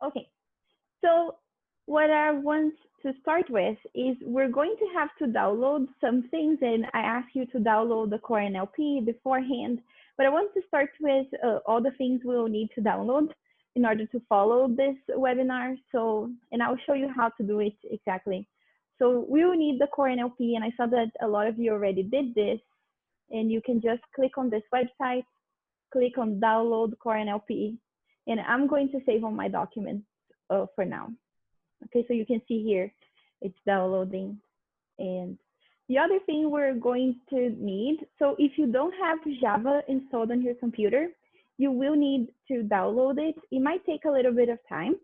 Okay, so what I want to start with is we're going to have to download some things, and I asked you to download the Core Nlp beforehand, but I want to start with all the things we'll need to download in order to follow this webinar. So, and I'll show you how to do it exactly. So we will need the Core Nlp, and I saw that a lot of you already did this, and you can just click on this website, click on download Core Nlp, and I'm going to save on my document for now. Okay, so you can see here, it's downloading. And the other thing we're going to need, so if you don't have Java installed on your computer, you will need to download it. It might take a little bit of time.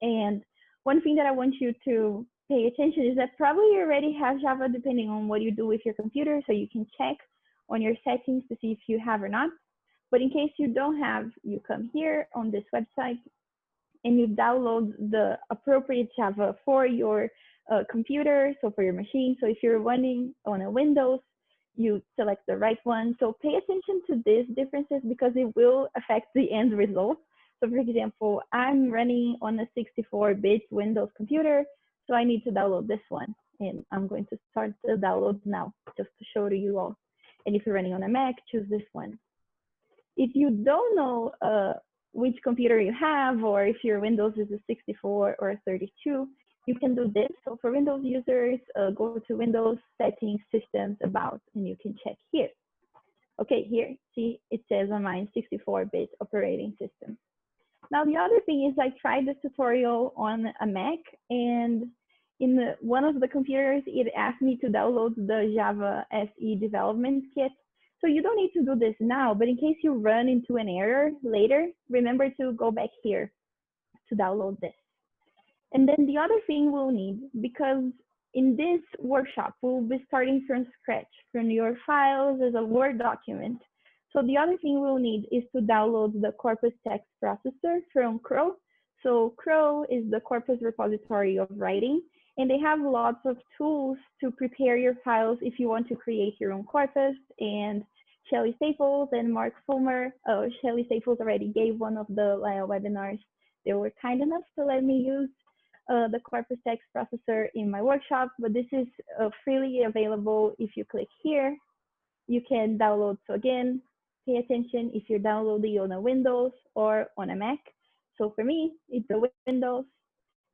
And one thing that I want you to pay attention is that probably you already have Java depending on what you do with your computer, so you can check on your settings to see if you have or not. But in case you don't have, you come here on this website and you download the appropriate Java for your computer, so for your machine. So if you're running on a Windows, you select the right one. So pay attention to these differences because it will affect the end result. So for example, I'm running on a 64-bit Windows computer, so I need to download this one. And I'm going to start the download now, just to show to you all. And if you're running on a Mac, choose this one. If you don't know which computer you have, or if your Windows is a 64 or a 32, you can do this. So for Windows users, go to Windows, Settings, Systems, About, and you can check here. Okay, here, see, it says on mine 64-bit operating system. Now, the other thing is I tried this tutorial on a Mac, and in one of the computers, it asked me to download the Java SE development kit. So you don't need to do this now, but in case you run into an error later, remember to go back here to download this. And then the other thing we'll need, because in this workshop, we'll be starting from scratch, from your files as a Word document. So the other thing we'll need is to download the Corpus text processor from 𝗀. So 𝗀 is the Corpus repository of writing, and they have lots of tools to prepare your files if you want to create your own corpus. And Shelly Staples and Mark Fulmer, Shelly Staples already gave one of the LAEL webinars. They were kind enough to let me use the Corpus text processor in my workshop, but this is freely available. If you click here, you can download. So again, pay attention if you're downloading on a Windows or on a Mac. So for me, it's a Windows,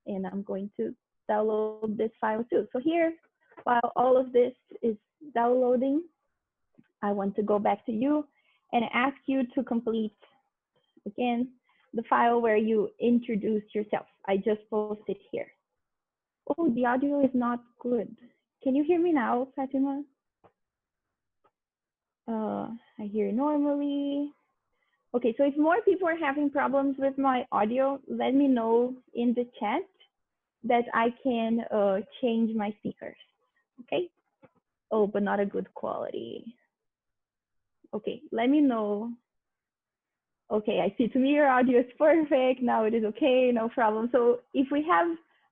and I'm going to download this file too. So here, while all of this is downloading, I want to go back to you and ask you to complete, again, the file where you introduced yourself. I just posted here. Oh, the audio is not good. Can you hear me now, Fatima? I hear normally. Okay, so if more people are having problems with my audio, let me know in the chat that I can change my speakers, okay? Oh, but not a good quality. Okay, let me know. Okay, I see. To me, your audio is perfect. Now it is okay, no problem. So if we have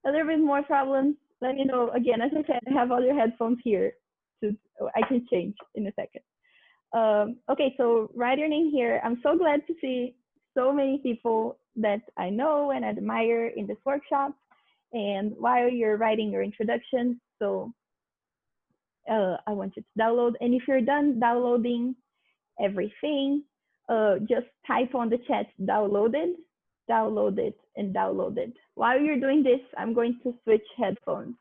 a little bit more problems, let me know. Again, as I said, I have other headphones here, so I can change in a second. Okay, so write your name here. I'm so glad to see so many people that I know and admire in this workshop. And while you're writing your introduction, so I want you to download. And if you're done downloading everything, just type on the chat downloaded, downloaded, and downloaded. While you're doing this, I'm going to switch headphones.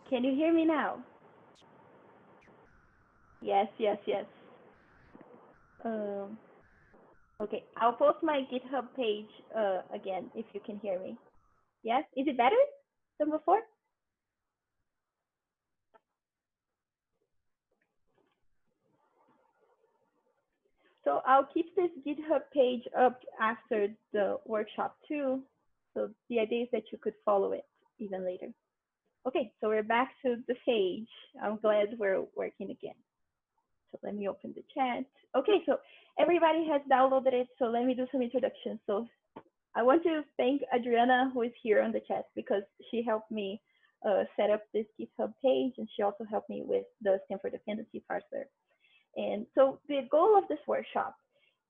Can you hear me now? Yes, yes, yes. Okay, I'll post my GitHub page again if you can hear me. Yes, is it better than before? So I'll keep this GitHub page up after the workshop too. So the idea is that you could follow it even later. Okay, so we're back to the page. I'm glad we're working again. So let me open the chat. Okay, so everybody has downloaded it. So let me do some introductions. So I want to thank Adriana, who is here on the chat, because she helped me set up this GitHub page, and she also helped me with the Stanford Dependency Parser. And so the goal of this workshop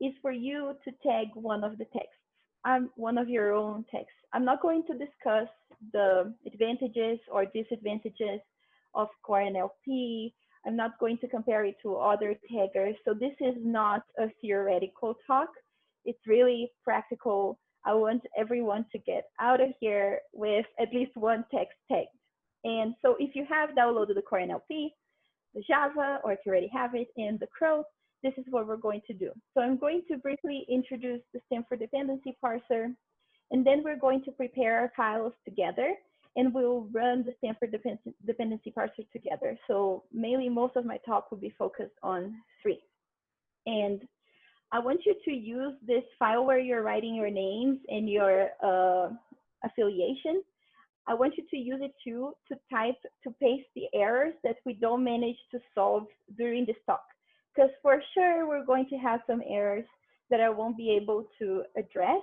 is for you to tag one of the texts, one of your own texts. I'm not going to discuss the advantages or disadvantages of Core Nlp. I'm not going to compare it to other taggers. So this is not a theoretical talk. It's really practical. I want everyone to get out of here with at least one text tagged. And so if you have downloaded the Core Nlp, the Java, or if you already have it, and the 𝗏, this is what we're going to do. So I'm going to briefly introduce the Stanford Dependency Parser, and then we're going to prepare our files together, and we'll run the Stanford Dependency Parser together. So mainly most of my talk will be focused on 3. And I want you to use this file where you're writing your names and your affiliation. I want you to use it too to paste the errors that we don't manage to solve during this talk. Because for sure, we're going to have some errors that I won't be able to address.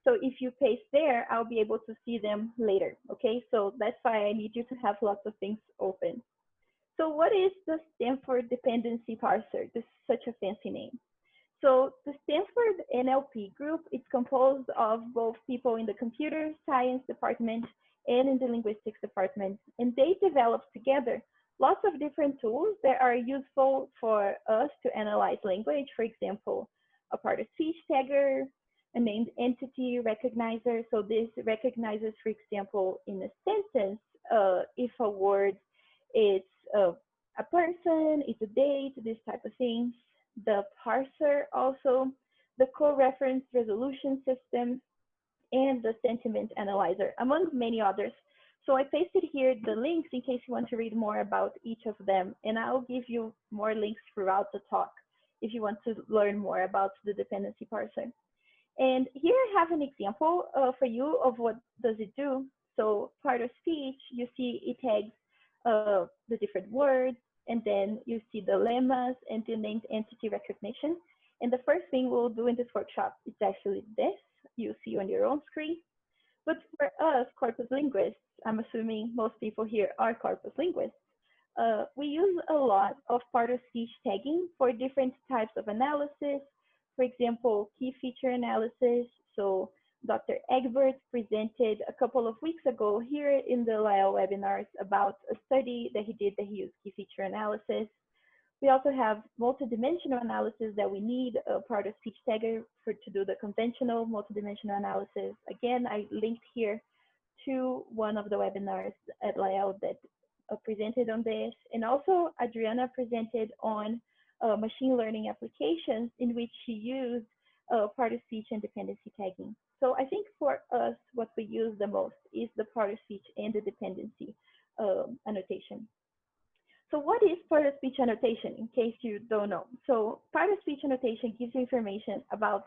So if you paste there, I'll be able to see them later, okay? So that's why I need you to have lots of things open. So what is the Stanford Dependency Parser? This is such a fancy name. So the Stanford NLP group is composed of both people in the computer science department and in the linguistics department, and they developed together lots of different tools that are useful for us to analyze language. For example, a part of speech tagger, a named entity recognizer. So this recognizes, for example, in a sentence, if a word is a person, it's a date, this type of things. The parser also, the co-reference resolution system, and the sentiment analyzer, among many others. So I pasted here the links in case you want to read more about each of them, and I'll give you more links throughout the talk if you want to learn more about the dependency parser. And here I have an example for you of what does it do. So part of speech, you see it tags the different words, and then you see the lemmas and the named entity recognition. And the first thing we'll do in this workshop is actually this. You see on your own screen. But for us, corpus linguists, I'm assuming most people here are corpus linguists, we use a lot of part of speech tagging for different types of analysis. For example, key feature analysis. So Dr. Egbert presented a couple of weeks ago here in the LAEL webinars about a study that he did that he used key feature analysis. We also have multidimensional analysis that we need a part of speech tagger to do the conventional multidimensional analysis. Again, I linked here to one of the webinars at LAEL that presented on this. And also Adriana presented on machine learning applications in which she used part of speech and dependency tagging. So I think for us, what we use the most is the part of speech and the dependency annotation. So what is part of speech annotation, in case you don't know? So part of speech annotation gives you information about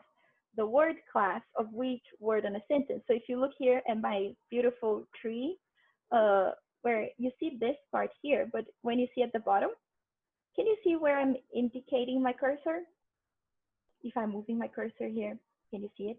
the word class of which word in a sentence. So if you look here at my beautiful tree, where you see this part here, but when you see at the bottom, can you see where I'm indicating my cursor? If I'm moving my cursor here, can you see it?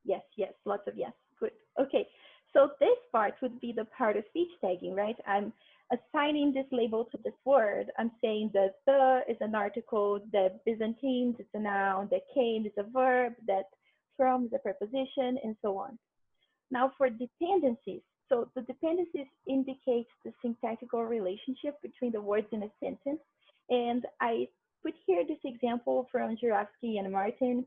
Yes, yes, lots of yes, good. Okay, so this part would be the part of speech tagging, right? I'm assigning this label to this word. I'm saying that the is an article, that Byzantine is a noun, that came is a verb, that from is a preposition, and so on. Now for dependencies, so the dependencies indicate the syntactical relationship between the words in a sentence. And I put here this example from 𝗏𝗏𝗀𝗏 and Martin.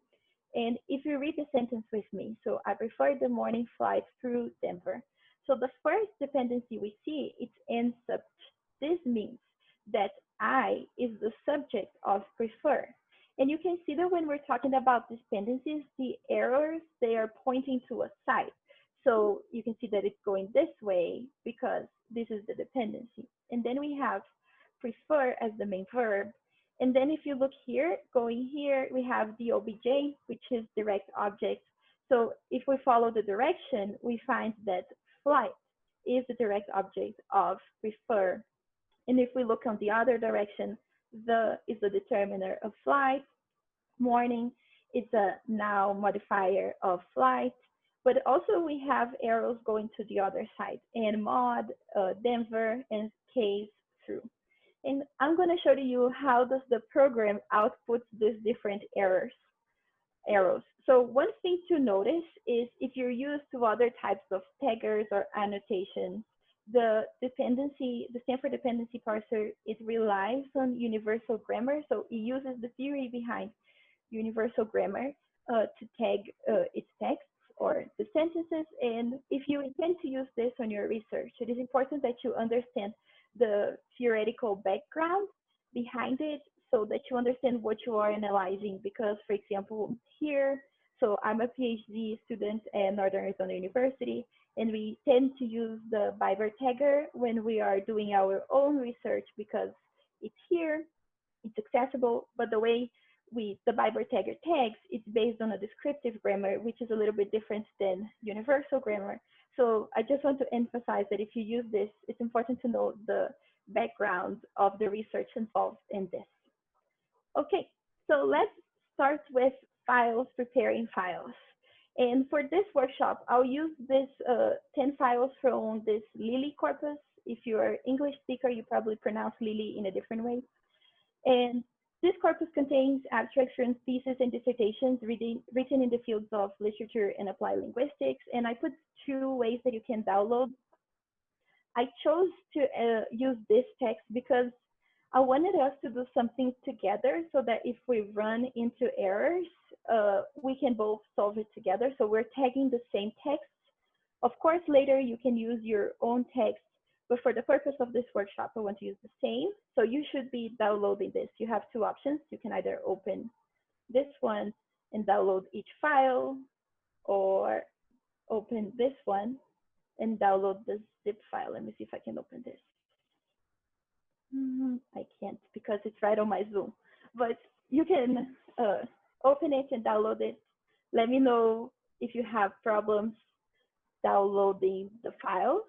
And if you read the sentence with me, so I prefer the morning flight through Denver. So the first dependency we see, it's 𝑛_subt. This means that I is the subject of prefer. And you can see that when we're talking about dependencies, the arrows, they are pointing to a side. So you can see that it's going this way because this is the dependency. And then we have prefer as the main verb. And then if you look here, going here, we have the obj, which is direct object. So if we follow the direction, we find that flight is the direct object of prefer. And if we look on the other direction, the is the determiner of flight. Morning is a noun modifier of flight. But also we have arrows going to the other side, and mod, Denver, and case through. And I'm going to show you how does the program output these different arrows. So one thing to notice is if you're used to other types of taggers or annotations, the Stanford Dependency Parser, it relies on universal grammar. So it uses the theory behind universal grammar to tag its text or the sentences. And if you intend to use this on your research, it is important that you understand the theoretical background behind it so that you understand what you are analyzing. Because, for example, here, so I'm a PhD student at Northern Arizona University, and we tend to use the 𝗏𝗏𝗍𝗏 when we are doing our own research because it's here, it's accessible, but the way the 𝗏𝗏𝗍𝗏 tags, it's based on a descriptive grammar, which is a little bit different than universal grammar. So I just want to emphasize that if you use this, it's important to know the background of the research involved in this. Okay, so let's start with files, preparing files. And for this workshop, I'll use this 10 files from this 𝗏𝗏 corpus. If you're an English speaker, you probably pronounce 𝗏𝗏 in a different way. And this corpus contains abstracts from theses and dissertations written in the fields of literature and applied linguistics. And I put 2 ways that you can download. I chose to use this text because I wanted us to do something together so that if we run into errors, we can both solve it together. So we're tagging the same text. Of course, later you can use your own text, but for the purpose of this workshop, I want to use the same. So you should be downloading this. You have 2 options. You can either open this one and download each file, or open this one and download the zip file. Let me see if I can open this. I can't because it's right on my Zoom, but you can open it and download it. Let me know if you have problems downloading the files.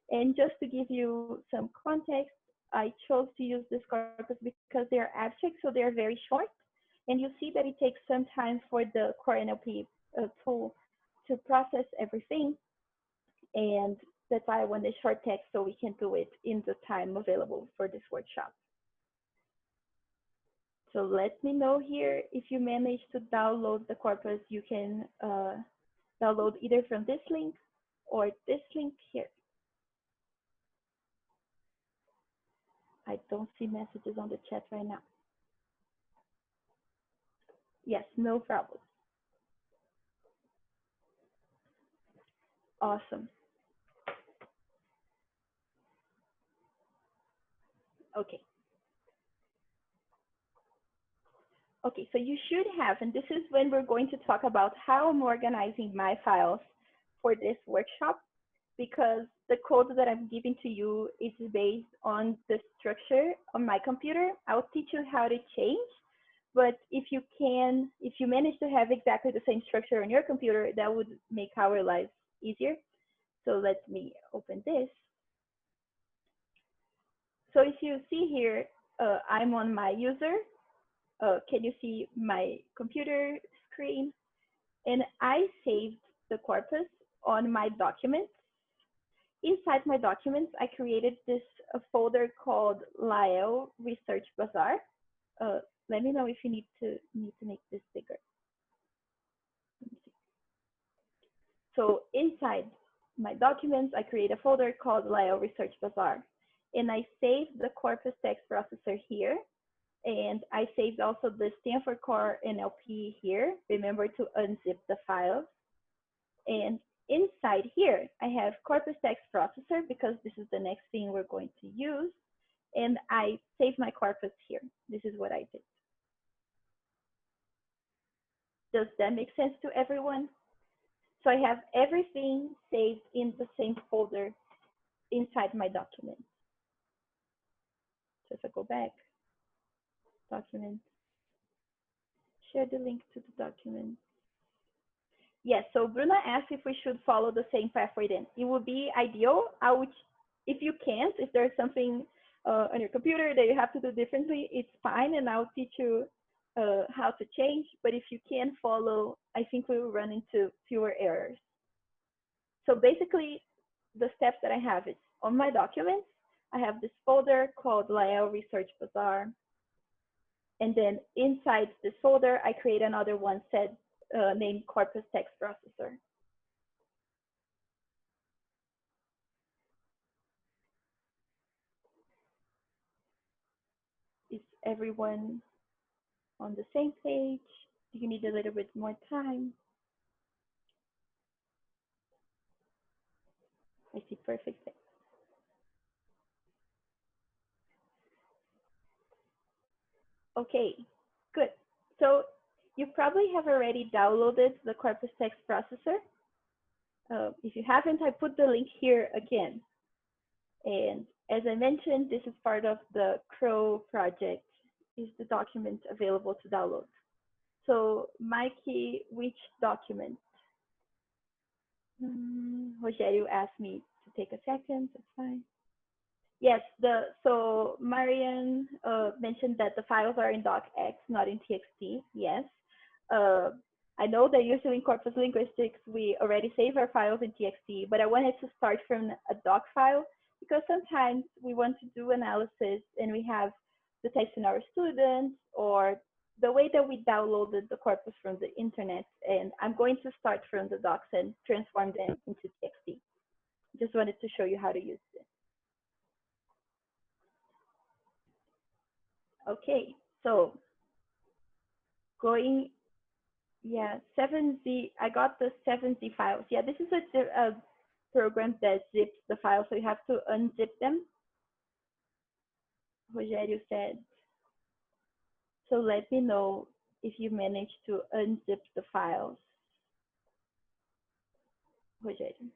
And just to give you some context, I chose to use this corpus because they are abstract, so they're very short. And you see that it takes some time for the Core Nlp tool to process everything. And that's why I wanted short text so we can do it in the time available for this workshop. So let me know here if you manage to download the corpus. You can download either from this link or this link here. I don't see messages on the chat right now. Yes, no problem. Awesome. Okay. Okay, so you should have, and this is when we're going to talk about how I'm organizing my files for this workshop, because the code that I'm giving to you is based on the structure on my computer. I'll teach you how to change, but if you manage to have exactly the same structure on your computer, that would make our lives easier. So let me open this. So if you see here, I'm on my user. Can you see my computer screen? And I saved the corpus on my documents. Inside my documents, I created this folder called LAEL Research Bazaar. Let me know if you need to make this bigger. So inside my documents, I create a folder called LAEL Research Bazaar. And I saved the corpus text processor here. And I saved also the Stanford Core Nlp here. Remember to unzip the files. And inside here I have Corpus text processor because this is the next thing we're going to use. And I save my corpus here. This is what I did. Does that make sense to everyone? So I have everything saved in the same folder inside my document. So if I go back, document, share the link to the document. Yes, so Bruna asked if we should follow the same pathway then. It would be ideal. If you can't, if there's something on your computer that you have to do differently, it's fine, and I'll teach you how to change. But if you can follow, I think we will run into fewer errors. So basically, the steps that I have is on my documents, I have this folder called LAEL Research Bazaar. And then inside this folder, I create another one named Corpus Text Processor. Is everyone on the same page? Do you need a little bit more time? I see perfect. Okay, good. So you probably have already downloaded the Corpus Text Processor. If you haven't, I put the link here again. And as I mentioned, this is part of the 𝗏 project, is the document available to download. So Mikey, which document? Rogério asked me to take a second, that's fine. Yes, so Marian mentioned that the files are in docx, not in txt. Yes. I know that usually in corpus linguistics, we already save our files in txt, but I wanted to start from a doc file because sometimes we want to do analysis and we have the text in our students or the way that we downloaded the corpus from the internet. And I'm going to start from the docs and transform them into txt. Just wanted to show you how to use this. Okay, so going, yeah, 𝗏𝗵𝗲, I got the 𝗏𝗵𝗲 files. Yeah, this is a program that zips the files, so you have to unzip them. Rogério said, so let me know if you manage to unzip the files. Rogério.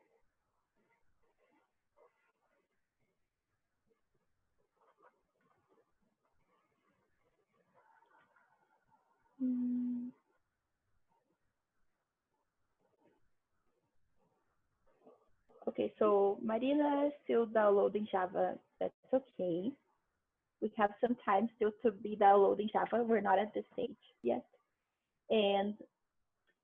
Okay, so Marina is still downloading Java. That's okay. We have some time still to be downloading Java. We're not at this stage yet. And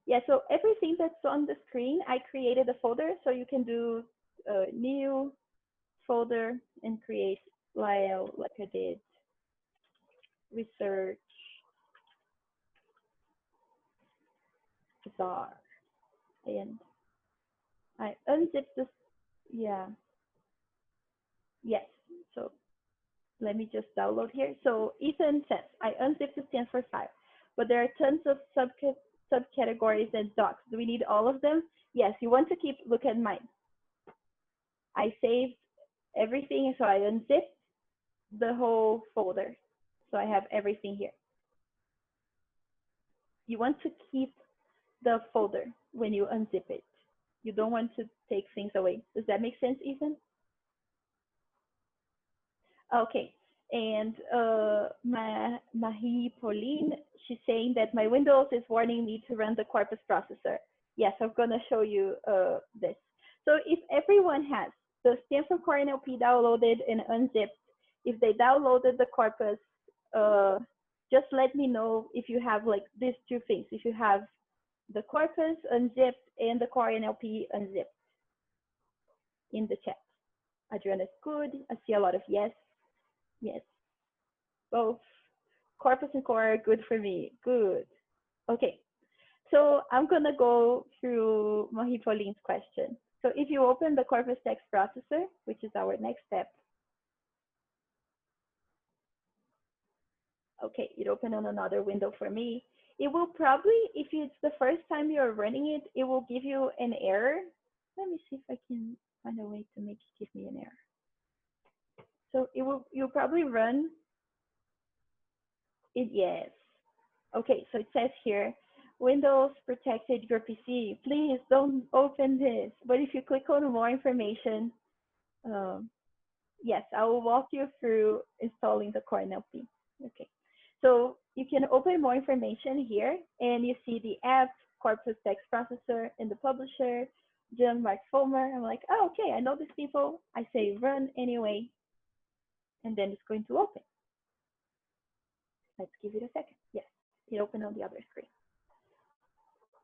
yeah, so everything that's on the screen, I created a folder. So you can do a new folder and create LAEL like I did. Research Bazaar. And I unzip this. Yeah. Yes. So let me just download here. So Ethan says, I unzipped the Stanford file, but there are tons of subcategories and docs. Do we need all of them? Yes, you want to look at mine. I saved everything, so I unzipped the whole folder. So I have everything here. You want to keep the folder when you unzip it. You don't want to take things away. Does that make sense, Ethan? Okay, and Marie Pauline, she's saying that my Windows is warning me to run the Corpus processor. Yes, I'm gonna show you this. So if everyone has the Stanford Core Nlp downloaded and unzipped, if they downloaded the Corpus, just let me know if you have like these two things. If you have the Corpus unzipped and the Core Nlp unzipped in the chat. Adriana is good. I see a lot of yes. Yes. Both Corpus and Core are good for me. Good. Okay. So I'm going to go through Marie Pauline's question. So if you open the Corpus Text Processor, which is our next step. Okay, it opened on another window for me. It will probably, if it's the first time you're running it, it will give you an error. let me see if I can find a way to make it give me an error. So you'll probably run it, yes. Okay, so it says here, Windows protected your PC. Please don't open this. But if you click on more information, yes, I will walk you through installing the Core Nlp. Okay, so you can open more information here, and you see the app, Corpus text processor, and the publisher, 𝗔𝗵𝗲 I'm like, oh, okay, I know these people. I say run anyway, and then it's going to open. Let's give it a second. Yes, it opened on the other screen.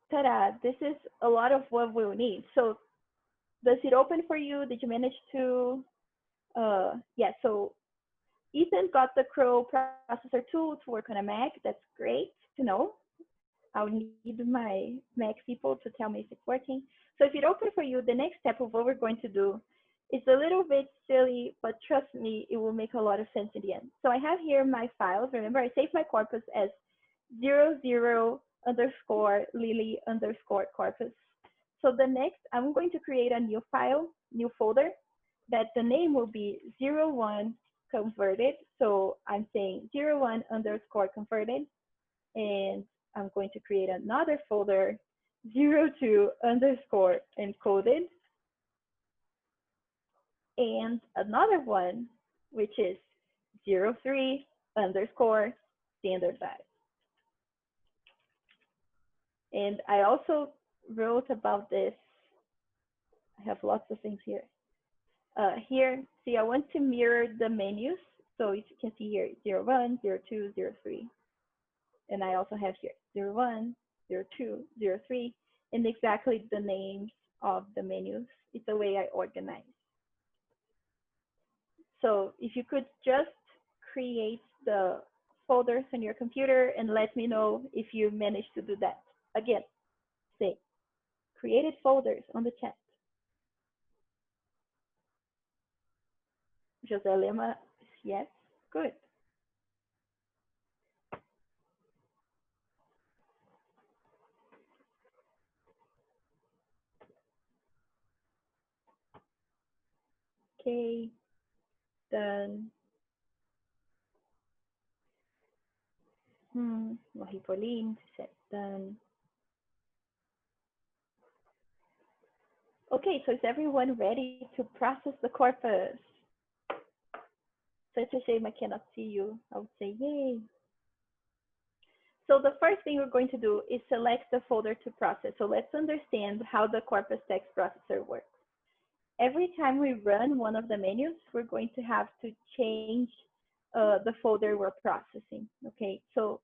Ta-da, this is a lot of what we'll need. So does it open for you? Did you manage to, yeah, so Ethan got the Crow processor tool to work on a Mac. That's great to know. I'll need my Mac people to tell me if it's working. So if it opened for you, the next step of what we're going to do is a little bit silly, but trust me, it will make a lot of sense in the end. So I have here my files. Remember, I saved my corpus as 00_Lily_corpus. So the next, I'm going to create a new file, new folder, that the name will be 01 converted. So I'm saying 01_converted, and I'm going to create another folder, 02_encoded, and another one, which is 03_standardized. And I also wrote about this. I have lots of things here. Here, see, I want to mirror the menus. So you can see here, 01, 02, 03. And I also have here 01, 02, 03, and exactly the names of the menus. It's the way I organize. So if you could just create the folders on your computer and let me know if you managed to do that. Again, say created folders on the chat. 𝗍𝗪, yes, good. Okay, done. 𝗧𝗵𝗲 said done. Okay, so is everyone ready to process the corpus? So it's a shame I cannot see you. I would say yay. So the first thing we're going to do is select the folder to process. So let's understand how the Corpus text processor works. Every time we run one of the menus, we're going to have to change the folder we're processing. Okay, so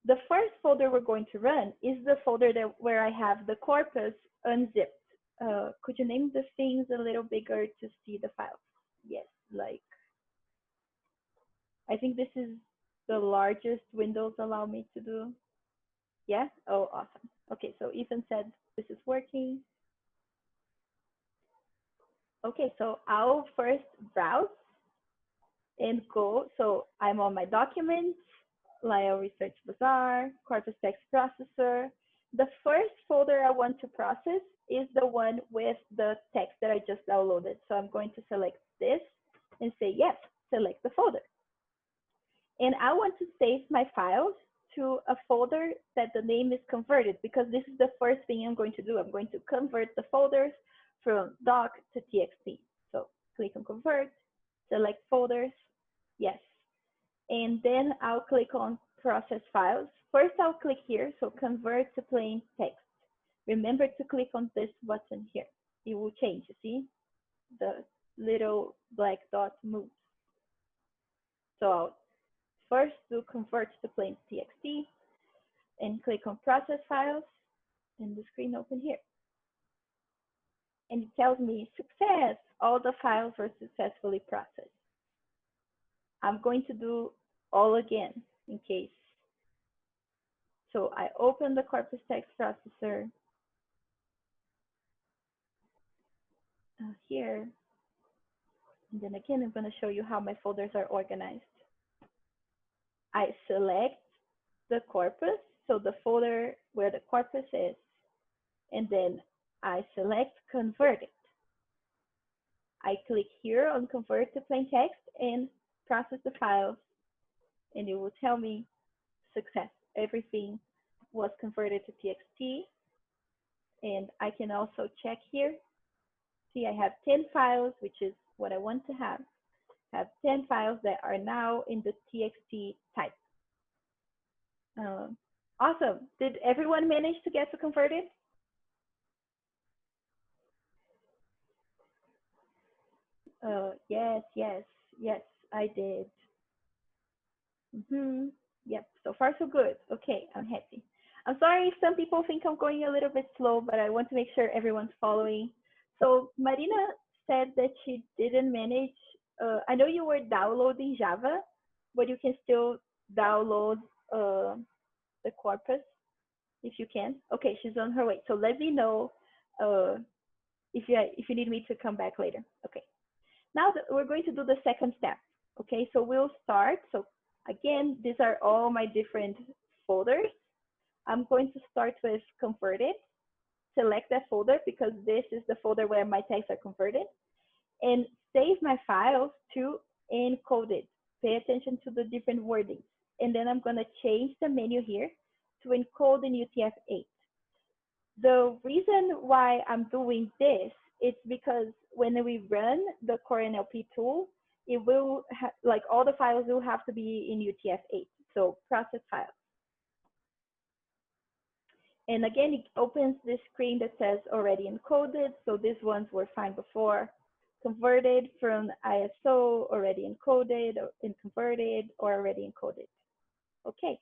the first folder we're going to run is the folder where I have the corpus unzipped. Could you name the things a little bigger to see the files? Yes, like, I think this is the largest Windows allow me to do. Yeah? Oh, awesome. Okay, so Ethan said this is working. Okay, so I'll first browse and go. So I'm on my documents, LAEL Research Bazaar, Corpus Text Processor. The first folder I want to process is the one with the text that I just downloaded. So I'm going to select this and say, yes, select the folder. And I want to save my files to a folder that the name is converted, because this is the first thing I'm going to do. I'm going to convert the folders from doc to txt. So click on convert, select folders, yes. And then I'll click on process files. First, I'll click here, so convert to plain text. Remember to click on this button here. It will change, you see? The little black dot moves. So I'll first do convert to plain txt and click on process files, and the screen open here. And it tells me success, all the files were successfully processed. I'm going to do all again in case. So I open the Corpus text processor here. And then again, I'm going to show you how my folders are organized. I select the corpus, so the folder where the corpus is, and then I select convert it. I click here on convert to plain text and process the files, and it will tell me success. Everything was converted to txt. And I can also check here. See, I have 10 files, which is what I want to have. I have 10 files that are now in the txt type. Awesome. Did everyone manage to get to converted? Yes, yes, yes, I did. Yep, so far so good. Okay, I'm happy. I'm sorry if some people think I'm going a little bit slow, but I want to make sure everyone's following. So Marina said that she didn't manage. I know you were downloading Java, but you can still download the Corpus if you can. Okay, she's on her way. So let me know if you need me to come back later. Okay. Now we're going to do the second step. Okay, so we'll start. So again, these are all my different folders. I'm going to start with converted. Select that folder because this is the folder where my tags are converted. And save my files to encoded. Pay attention to the different wordings. And then I'm going to change the menu here to encode in UTF-8. The reason why I'm doing this is because when we run the Core Nlp tool, it will like all the files will have to be in UTF-8. So process files. And again, it opens this screen that says already encoded. So these ones were fine before. Converted from ISO, already encoded, and converted, or already encoded. Okay,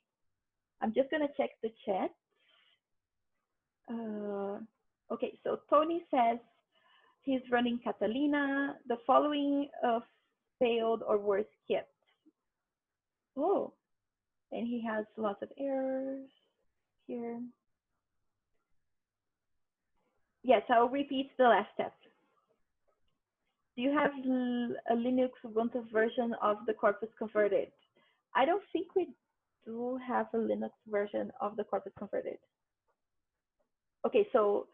I'm just gonna check the chat. Okay, so Tony says he's running Catalina. The following failed or worse kept. Oh, and he has lots of errors here. Yes, I'll repeat the last step. Do you have a Linux Ubuntu version of the Corpus converted? I don't think we do have a Linux version of the Corpus converted. Okay, so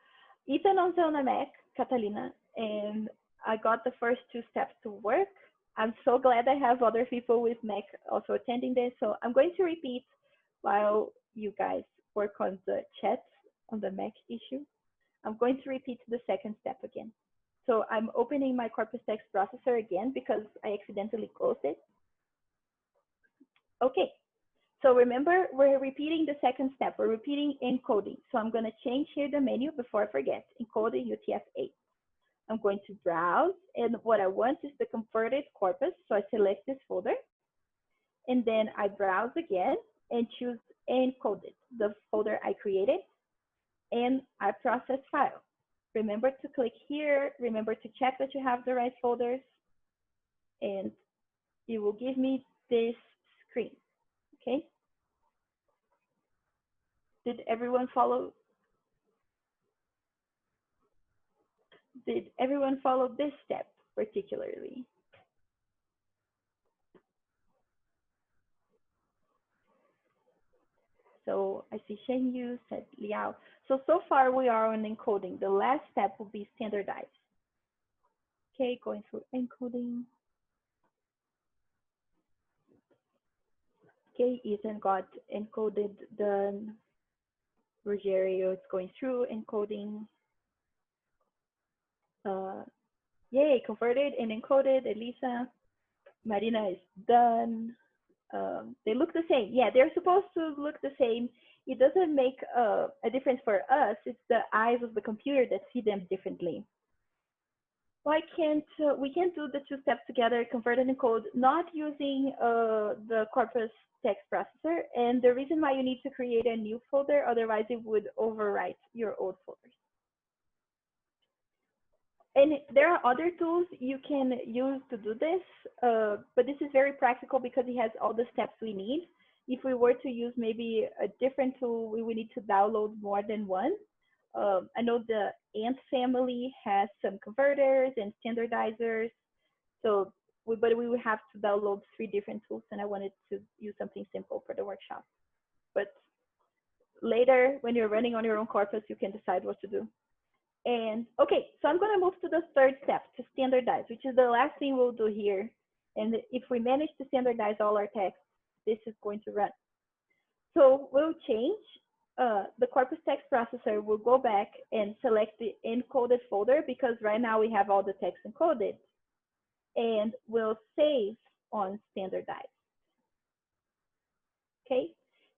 Ethan owns on a Mac, Catalina, and I got the first two steps to work. I'm so glad I have other people with Mac also attending this. So I'm going to repeat while you guys work on the chat on the Mac issue. I'm going to repeat the second step again. So I'm opening my Corpus text processor again because I accidentally closed it. Okay, so remember, we're repeating the second step. We're repeating encoding. So I'm going to change here the menu before I forget, encoding UTF-8. I'm going to browse, and what I want is the converted corpus. So I select this folder, and then I browse again and choose encoded, the folder I created, and I process file. Remember to click here. Remember to check that you have the right folders, and it will give me this screen. Okay. Did everyone follow? Did everyone follow this step particularly? So I see Shen Yu said Liao. So far we are on encoding. The last step will be standardize. Okay, going through encoding. Okay, Ethan got encoded done. Rogerio is going through encoding. Yay, converted and encoded. Elisa, Marina is done. They look the same. Yeah, they're supposed to look the same. It doesn't make a difference for us. It's the eyes of the computer that see them differently. Why can't we can't do the two steps together, convert and encode, not using the Corpus text processor? And the reason why you need to create a new folder, otherwise it would overwrite your old folders. And there are other tools you can use to do this, but this is very practical because it has all the steps we need. If we were to use maybe a different tool, we would need to download more than one. I know the Ant family has some converters and standardizers, so but we would have to download 3 different tools, and I wanted to use something simple for the workshop. But later, when you're running on your own Corpus, you can decide what to do. And okay, so I'm going to move to the third step, to standardize, which is the last thing we'll do here. And if we manage to standardize all our text, this is going to run. So we'll change the Corpus text processor. Will go back and select the encoded folder, because right now we have all the text encoded. And we'll save on standardize. Okay,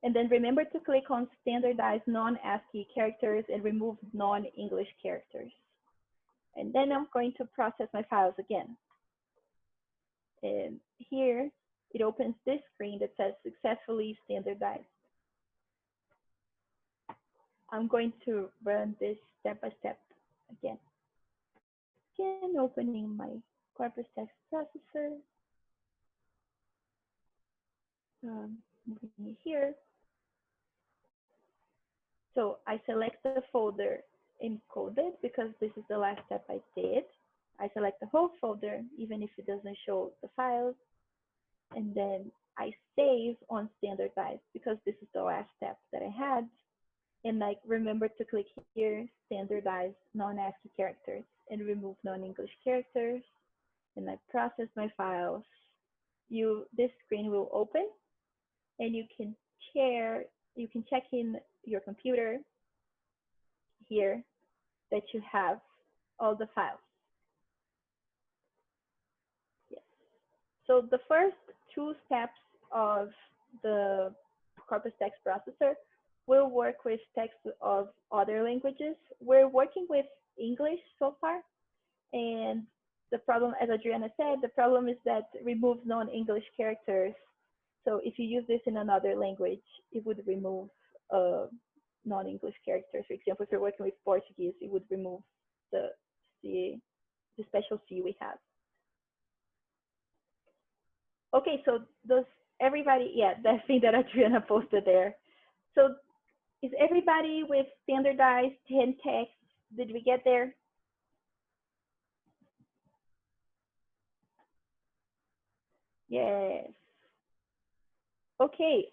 and then remember to click on standardize non-ASCII characters and remove non-English characters. And then I'm going to process my files again. And here it opens this screen that says successfully standardized. I'm going to run this step by step again. Again, opening my Corpus text processor. Moving here. So I select the folder encoded because this is the last step I did. I select the whole folder, even if it doesn't show the files. And then I save on standardize because this is the last step that I had. And like, remember to click here, standardize non-ASCII characters and remove non-English characters. And I process my files. This screen will open and you can check in your computer here that you have all the files. Yes. So the first two steps of the Corpus text processor will work with text of other languages. We're working with English so far. And the problem, as Adriana said, the problem is that it removes non-English characters. So if you use this in another language, it would remove non-English characters. For example, if you're working with Portuguese, it would remove the special C we have. Okay, so does everybody, yeah, that thing that Adriana posted there. So is everybody with standardized 10 text? Did we get there? Yes. Okay.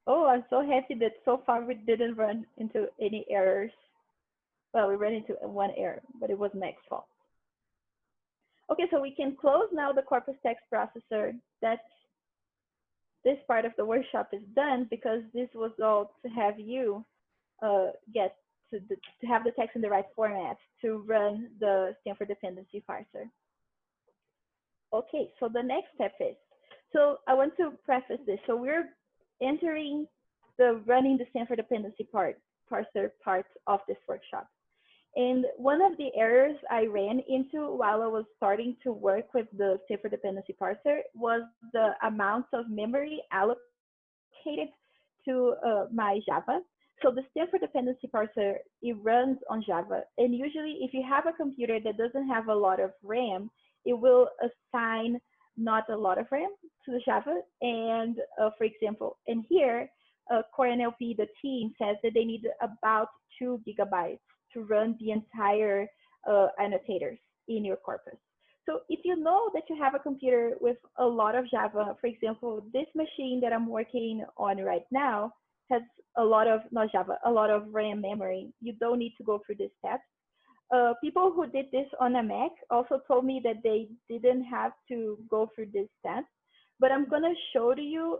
Oh, I'm so happy that so far we didn't run into any errors. Well, we ran into one error, but it was Mac's fault. Okay, so we can close now the Corpus text processor. This part of the workshop is done because this was all to have you get to have the text in the right format to run the Stanford Dependency Parser. Okay, so the next step is, so I want to preface this. So we're entering the running the Stanford Dependency Parser part of this workshop. And one of the errors I ran into while I was starting to work with the Stanford Dependency Parser was the amount of memory allocated to my Java. So the Stanford Dependency Parser, it runs on Java. And usually if you have a computer that doesn't have a lot of RAM, it will assign not a lot of RAM to the Java. And for example, in here, Core Nlp, the team says that they need about 2 GB to run the entire annotators in your corpus. So if you know that you have a computer with a lot of Java, for example, this machine that I'm working on right now has a lot of, not Java, a lot of RAM memory. You don't need to go through this step. People who did this on a Mac also told me that they didn't have to go through this step, but I'm gonna show to you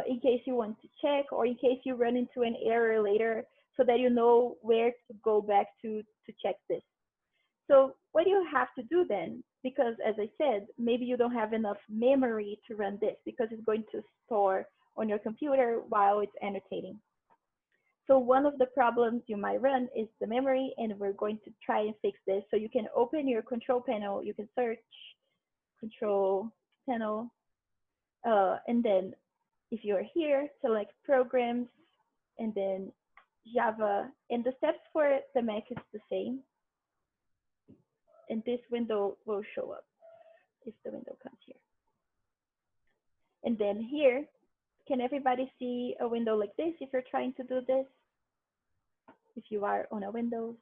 in case you want to check or in case you run into an error later so that you know where to go back to check this. So what do you have to do then? Because as I said, maybe you don't have enough memory to run this because it's going to store on your computer while it's annotating. So one of the problems you might run is the memory, and we're going to try and fix this. So you can open your control panel, you can search control panel, and then if you're here, select programs, and then Java, and the steps for the Mac is the same. And this window will show up if the window comes here. And then here, can everybody see a window like this if you're trying to do this? If you are on a Windows.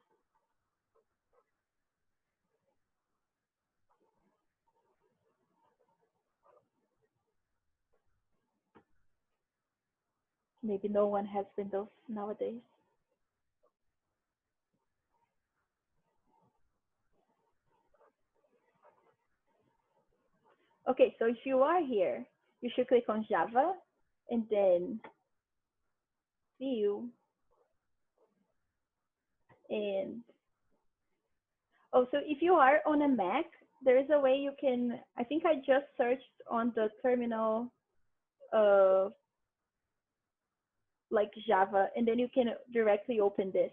Maybe no one has Windows nowadays. Okay, so if you are here, you should click on Java and then View. And oh, so if you are on a Mac, there is a way you can, I think I just searched on the terminal like Java, and then you can directly open this.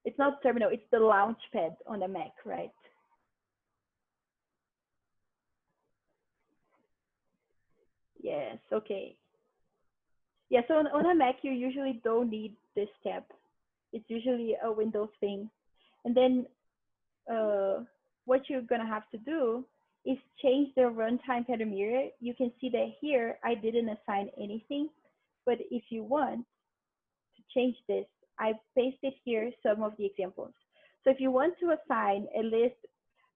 It's not terminal, it's the launchpad on the Mac, right? Yes, okay. Yeah, so on a Mac, you usually don't need this tab. It's usually a Windows thing. And then what you're gonna have to do is change the runtime parameter. You can see that here, I didn't assign anything, but if you want to change this, I pasted here some of the examples. So if you want to assign a list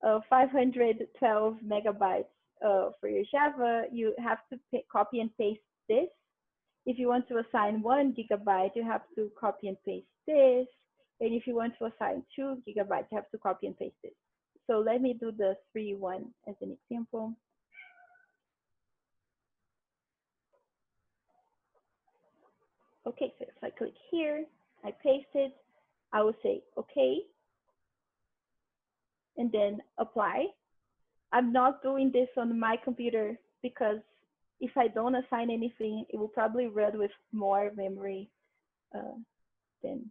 of 512 megabytes for your Java, you have to copy and paste this. If you want to assign 1 gigabyte, you have to copy and paste this. And if you want to assign 2 gigabytes, you have to copy and paste this. So let me do the 3.1 as an example. Okay, so if I click here, I paste it, I will say okay, and then apply. I'm not doing this on my computer because if I don't assign anything, it will probably run with more memory than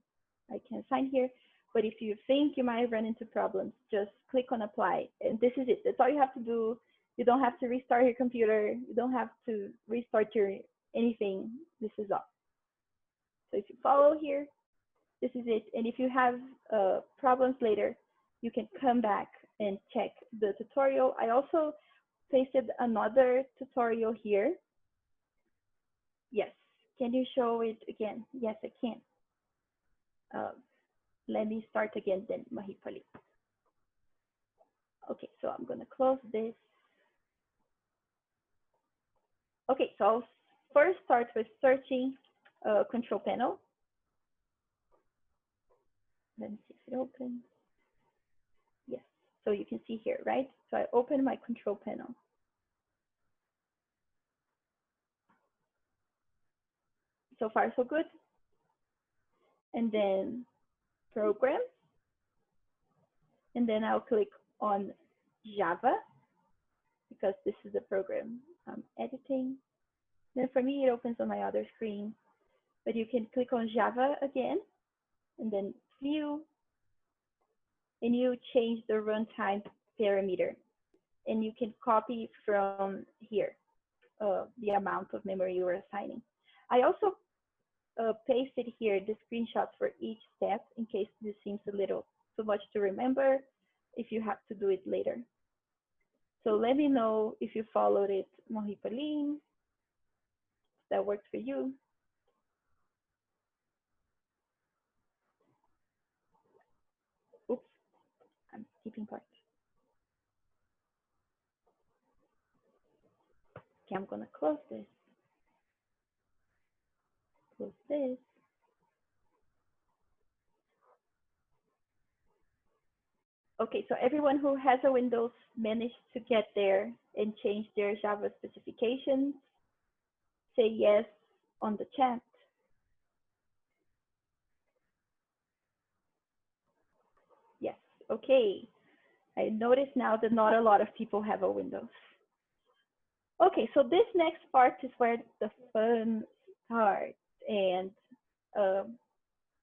I can assign here. But if you think you might run into problems, just click on apply. And this is it. That's all you have to do. You don't have to restart your computer. You don't have to restart your anything. This is all. So if you follow here, this is it. And if you have problems later, you can come back and check the tutorial. I also pasted another tutorial here. Yes. Can you show it again? Yes, I can. Let me start again then, 𝗲𝗊𝗋. Okay, so I'm going to close this. Okay, so I'll first start with searching control panel. Let me see if it opens. Yes, so you can see here, right? So I open my control panel. So far, so good. And then program. And then I'll click on Java because this is the program I'm editing. Then for me, it opens on my other screen, but you can click on Java again and then view, and you change the runtime parameter, and you can copy from here the amount of memory you are assigning. I also pasted here the screenshots for each step in case this seems a little too much to remember if you have to do it later. So let me know if you followed it, 𝗲𝗊𝗋, that worked for you. Oops, I'm skipping parts. Okay, I'm gonna close this. Close this. Okay, so everyone who has a Windows managed to get there and change their Java specifications. Say yes on the chat. Yes, okay. I notice now that not a lot of people have a Windows. Okay, so this next part is where the fun starts. And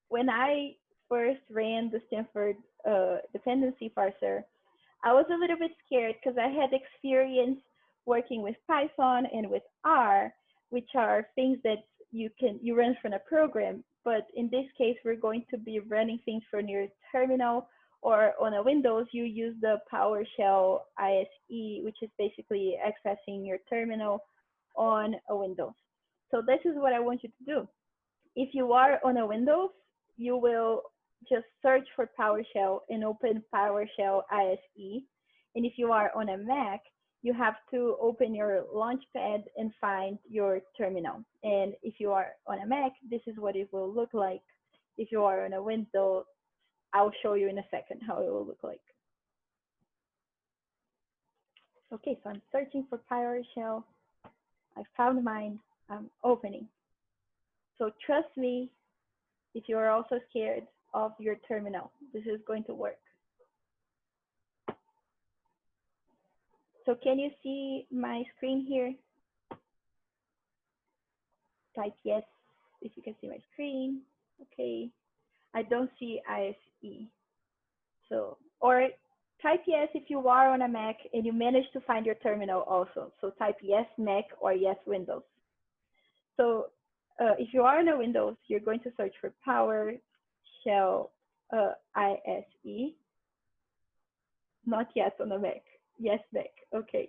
when I first ran the Stanford Dependency Parser, I was a little bit scared because I had experience working with Python and with R, which are things that you run from a program. But in this case, we're going to be running things from your terminal, or on a Windows, you use the PowerShell 𝗏𝑠𝑒, which is basically accessing your terminal on a Windows. So this is what I want you to do. If you are on a Windows, you will just search for PowerShell and open PowerShell 𝗏𝑠𝑒. And if you are on a Mac, you have to open your Launchpad and find your terminal. And if you are on a Mac, this is what it will look like. If you are on a Windows, I'll show you in a second how it will look like. Okay, so I'm searching for PowerShell. I found mine. I'm opening. So trust me, if you are also scared of your terminal, this is going to work. So can you see my screen here? Type yes if you can see my screen. Okay. I don't see ISE. So, or type yes if you are on a Mac and you manage to find your terminal also. So type yes Mac or yes Windows. So if you are on a Windows, you're going to search for PowerShell ISE. Not yes on the Mac. Yes Mac. Okay.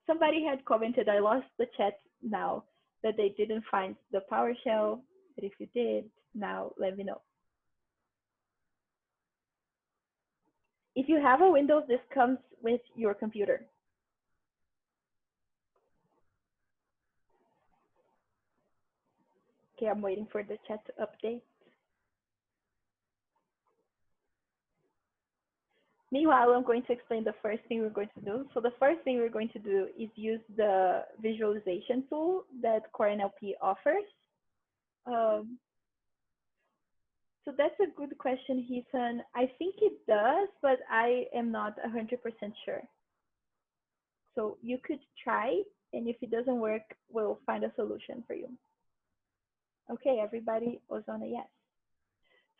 Somebody had commented, I lost the chat now, that they didn't find the PowerShell. But if you did, now let me know. If you have a Windows, this comes with your computer. Okay, I'm waiting for the chat to update. Meanwhile, I'm going to explain the first thing we're going to do. So the first thing we're going to do is use the visualization tool that Core Nlp offers. So that's a good question, Heaton. I think it does, but I am not 100% sure. So you could try, and if it doesn't work, we'll find a solution for you. Okay, everybody was on a yes.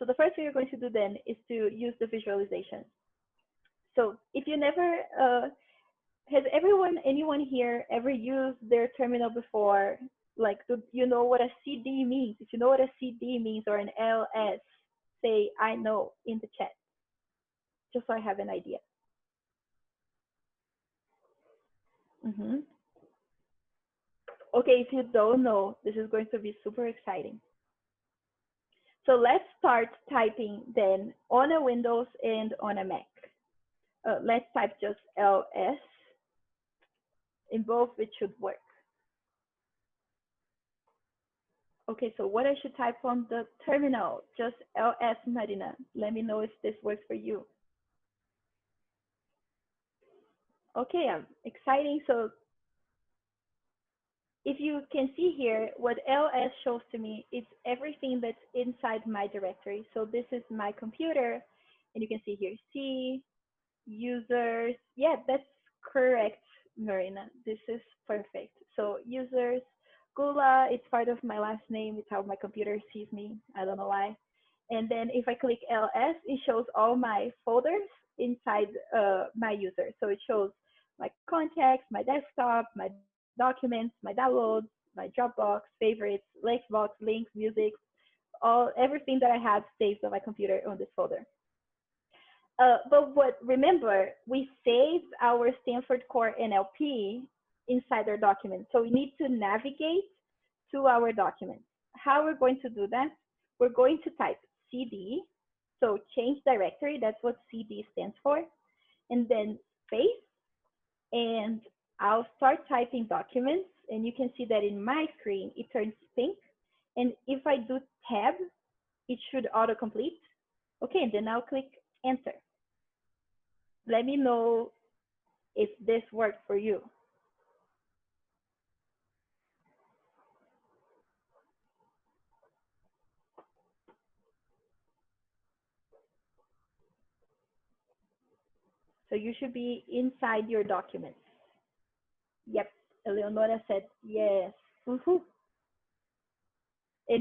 So the first thing you're going to do then is to use the visualization. So if you never, has anyone here ever used their terminal before? Like, do you know what a CD means? If you know what a CD means or an LS, say I know in the chat, just so I have an idea. Okay, if you don't know, this is going to be super exciting. So let's start typing then on a Windows and on a Mac. Let's type just LS. In both, it should work. Okay, so what I should type on the terminal, just LS, Marina. Let me know if this works for you. Okay, exciting. So if you can see here, what LS shows to me is everything that's inside my directory. So this is my computer, and you can see here, C, users. Yeah, that's correct, Marina. This is perfect. So users, Goulart, it's part of my last name. It's how my computer sees me. I don't know why. And then if I click LS, it shows all my folders inside my user. So it shows my contacts, my desktop, my documents, my downloads, my Dropbox, favorites, Lakebox, links, music, everything that I have saved on my computer on this folder. But remember, we saved our Stanford Core NLP inside our document. So we need to navigate to our document. How we're going to do that? We're going to type CD, so change directory, that's what CD stands for, and then space, and I'll start typing documents, and you can see that in my screen, it turns pink, and if I do tab, it should autocomplete. Okay, and then I'll click enter. Let me know if this worked for you. So you should be inside your documents. Yep, Eleonora said yes. And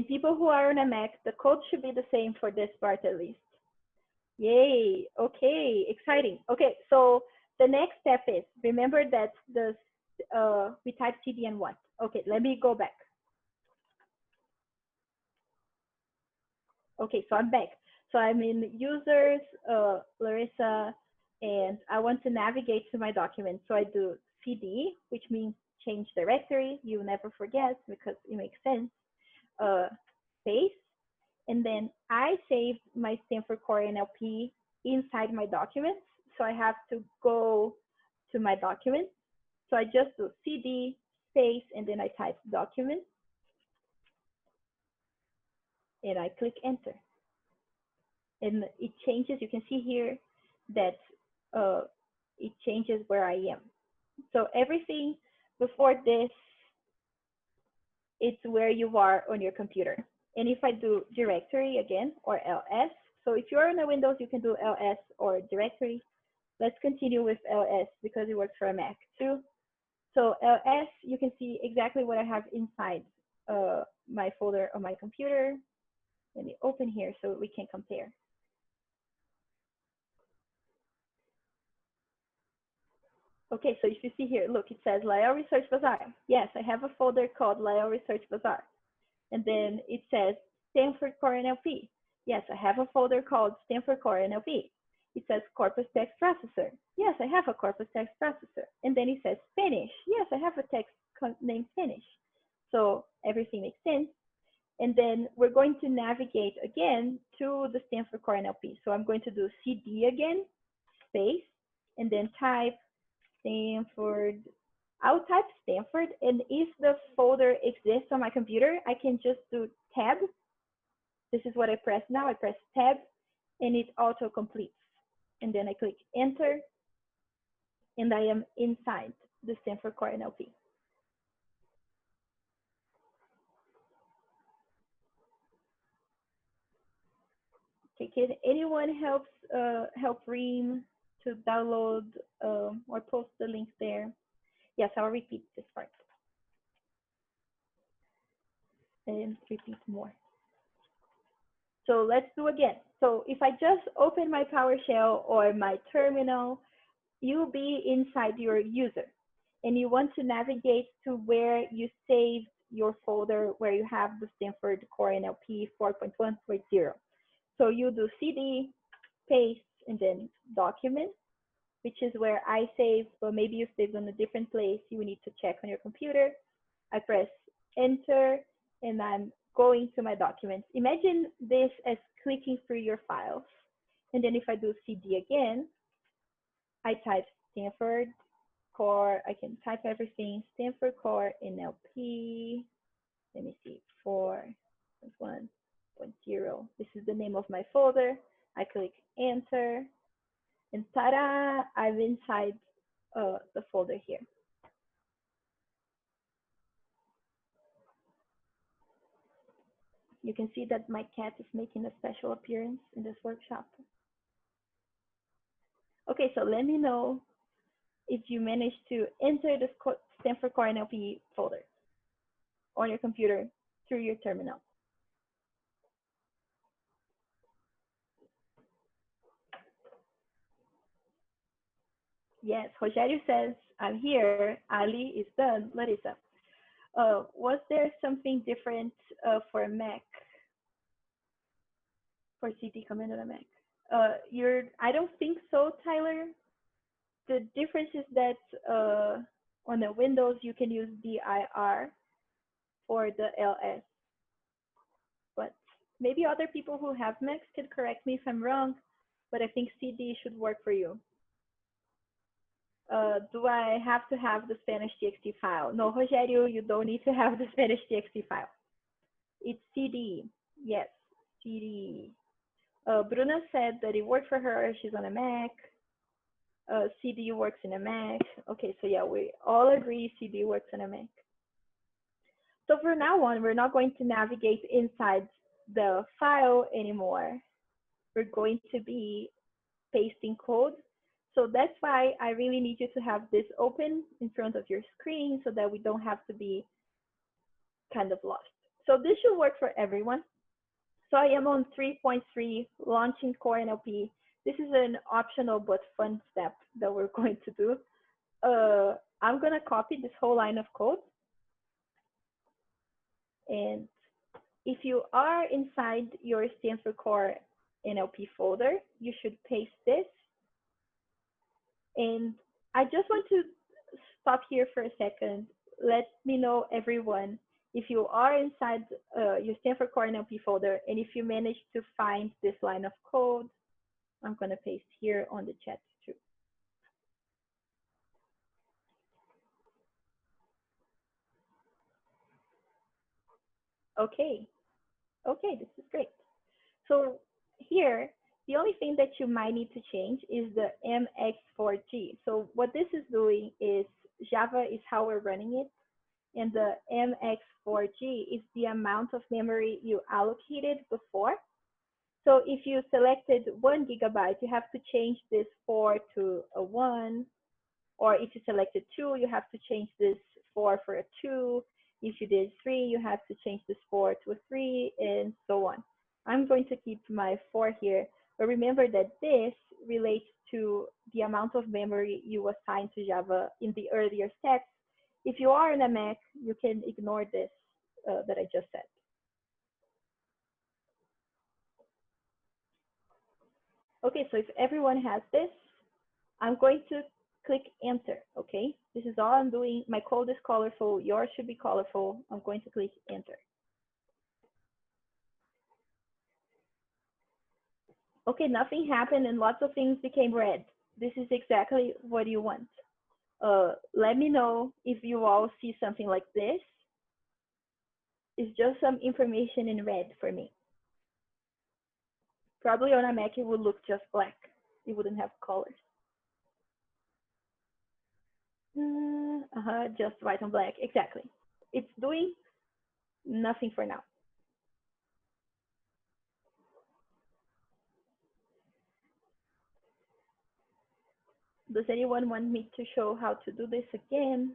people who are on a Mac, the code should be the same for this part at least. Yay, okay, exciting. Okay, so the next step is, remember that we type CD and what? Okay, let me go back. Okay, so I'm back. So I'm in users, Larissa, and I want to navigate to my document. So I do CD, which means change directory. You never forget because it makes sense. Space, and then I saved my Stanford Core NLP inside my documents. So I have to go to my document. So I just do CD space, and then I type document, and I click enter. And it changes. You can see here that it changes where I am. So everything before this, it's where you are on your computer. And if I do directory again, or ls, so if you're on a Windows, you can do ls or directory. Let's continue with ls because it works for a Mac too. So ls, you can see exactly what I have inside my folder on my computer. Let me open here so we can compare. Okay, so if you see here, look, it says LAEL Research Bazaar. Yes, I have a folder called LAEL Research Bazaar. And then it says Stanford Core Nlp. Yes, I have a folder called Stanford Core Nlp. It says Corpus Text Processor. Yes, I have a Corpus Text Processor. And then it says Spanish. Yes, I have a text named Spanish. So everything makes sense. And then we're going to navigate again to the Stanford Core Nlp. So I'm going to do cd again, space, and then type Stanford. I'll type Stanford, and if the folder exists on my computer, I can just do tab. This is what I press now. I press tab, and it auto completes. And then I click enter, and I am inside the Stanford Core Nlp. Okay, can anyone help Reem to download or post the link there? Yes, I'll repeat this part. And repeat more. So let's do again. So if I just open my PowerShell or my terminal, you'll be inside your user. And you want to navigate to where you saved your folder where you have the Stanford Core Nlp 4.1.0. So you do cd, paste, and then document, which is where I saved, but maybe you saved on a different place. You need to check on your computer. I press enter, and I'm going to my documents. Imagine this as clicking through your files. And then if I do cd again, I type Stanford Core. I can type everything, Stanford Core Nlp. Let me see, 4.1.0. This is the name of my folder. I click enter, and ta-da, I'm inside the folder here. You can see that my cat is making a special appearance in this workshop. Okay, so let me know if you managed to enter the Stanford Core Nlp folder on your computer through your terminal. Yes, Rogério says, I'm here. Ali is done. Larissa. Was there something different for Mac, for cd command on a Mac? I don't think so, Tyler. The difference is that on the Windows, you can use dir for the ls. But maybe other people who have Macs can correct me if I'm wrong, but I think cd should work for you. Do I have to have the Spanish txt file? No, Rogério, you don't need to have the Spanish txt file. It's cd. Yes, cd. Bruna said that it worked for her. She's on a Mac. cd works in a Mac. Okay, so yeah, we all agree cd works in a Mac. So from now on, we're not going to navigate inside the file anymore. We're going to be pasting code. So that's why I really need you to have this open in front of your screen so that we don't have to be kind of lost. So this should work for everyone. So I am on 3.3, launching Core Nlp. This is an optional but fun step that we're going to do. I'm going to copy this whole line of code. And if you are inside your Stanford Core Nlp folder, you should paste this. And I just want to stop here for a second. Let me know, everyone, if you are inside your Stanford Core Nlp folder, and if you manage to find this line of code. I'm going to paste here on the chat too. Okay, this is great. So here The only thing that you might need to change is the mx4g. So what this is doing is Java is how we're running it, and the mx4g is the amount of memory you allocated before. So if you selected 1 GB, you have to change this 4 to a 1. Or if you selected 2, you have to change this 4 for a 2. If you did 3, you have to change this 4 to a 3, and so on. I'm going to keep my 4 here, but remember that this relates to the amount of memory you assigned to Java in the earlier steps. If you are on a Mac, you can ignore this that I just said. Okay, so if everyone has this, I'm going to click enter, okay? This is all I'm doing. My code is colorful. Yours should be colorful. I'm going to click enter. Okay, nothing happened and lots of things became red. This is exactly what you want. Let me know if you all see something like this. It's just some information in red for me. Probably on a Mac, it would look just black. It wouldn't have colors. Just white and black, exactly. It's doing nothing for now. Does anyone want me to show how to do this again?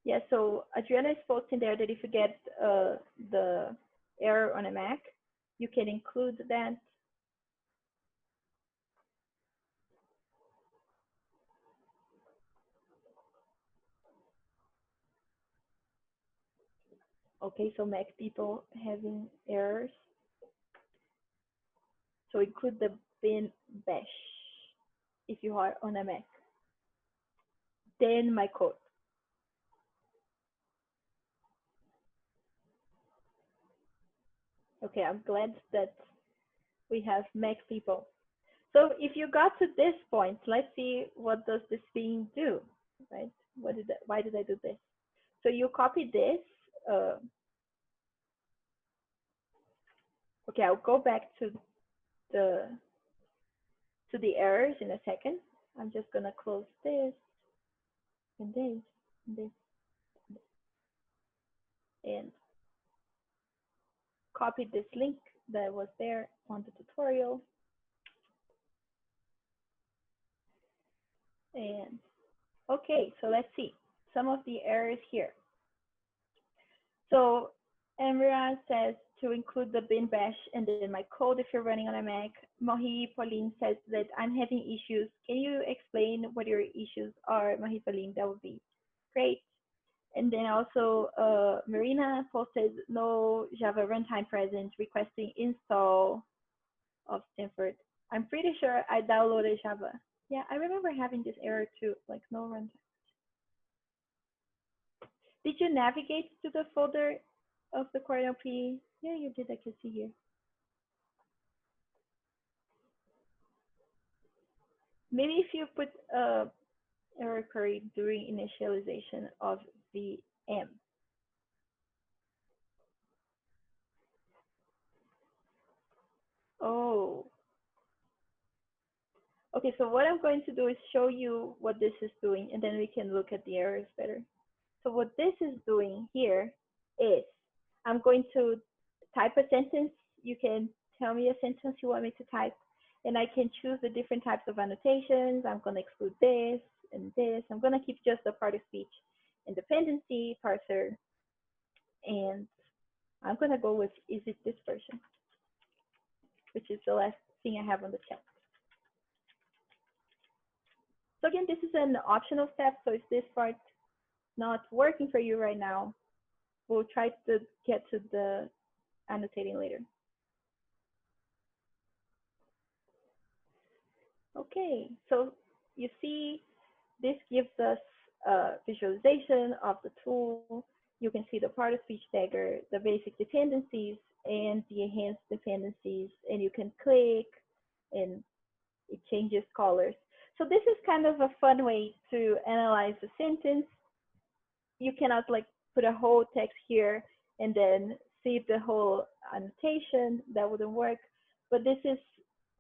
Yeah, so Adriana is posting there that if you get the error on a Mac, you can include that. Okay, so Mac people having errors. So include the bin bash if you are on a Mac. Then my code. Okay, I'm glad that we have Mac people. So if you got to this point, let's see what does this thing do, right? Why did I do this? So you copy this. Okay, I'll go back to the errors in a second. I'm just gonna close this and this and this and copy this link that was there on the tutorial. And okay, so let's see some of the errors here. So Emira says to include the bin bash and then my code if you're running on a Mac. Mahi Pauline says that I'm having issues. Can you explain what your issues are, Mahi Pauline? That would be great. And then also Marina posted no Java runtime present requesting install of Stanford. I'm pretty sure I downloaded Java. Yeah, I remember having this error too, like no runtime. Did you navigate to the folder of the Core Nlp? Yeah, you did. I can see here. Maybe if you put error query during initialization of VM. Oh. Okay, so what I'm going to do is show you what this is doing, and then we can look at the errors better. So what this is doing here is I'm going to type a sentence. You can tell me a sentence you want me to type, and I can choose the different types of annotations. I'm going to exclude this and this. I'm going to keep just the part of speech and dependency parser, and I'm going to go with is it this version, which is the last thing I have on the chat. So again, this is an optional step. So if this part not working for you right now, we'll try to get to the annotating later. Okay, so you see this gives us a visualization of the tool. You can see the part of speech tagger, the basic dependencies, and the enhanced dependencies, and you can click and it changes colors. So this is kind of a fun way to analyze a sentence. you cannot like put a whole text here and then save the whole annotation. That wouldn't work. But this is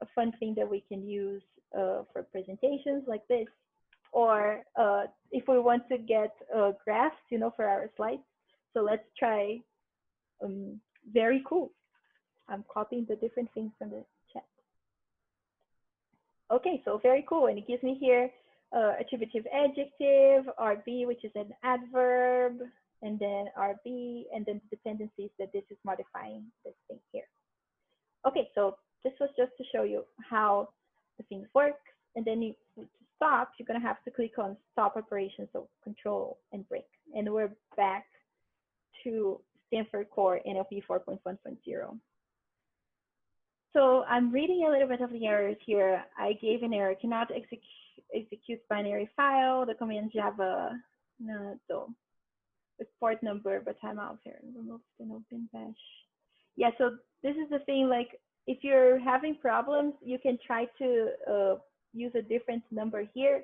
a fun thing that we can use for presentations like this, or if we want to get graphs, you know, for our slides. So let's try very cool. I'm copying the different things from the chat. Okay, so very cool. And it gives me here attributive adjective, RB, which is an adverb, and then RB, and then the dependencies that this is modifying this thing here. Okay, so this was just to show you how the things work. And then to stop, you're going to have to click on stop operation, so control and break. And we're back to Stanford Core NLP 4.1.0. So I'm reading a little bit of the errors here. I gave an error, cannot execute binary file, the command Java, no, so the port number, but timeout here, remove the open bash. Yeah, so this is the thing, like if you're having problems, you can try to use a different number here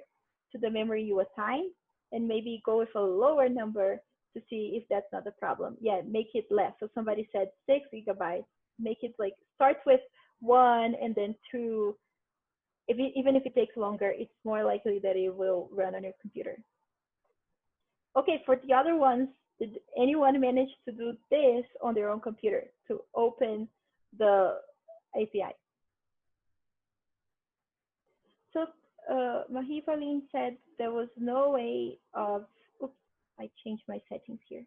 to the memory you assign, and maybe go with a lower number to see if that's not a problem. Yeah, make it less. So somebody said 6 GB, make it like, start with 1 and then 2. Even if it takes longer, it's more likely that it will run on your computer. Okay, for the other ones, did anyone manage to do this on their own computer, to open the API? So 𝗵𝗲𝗂𝗋 said there was no way of, oops, I changed my settings here,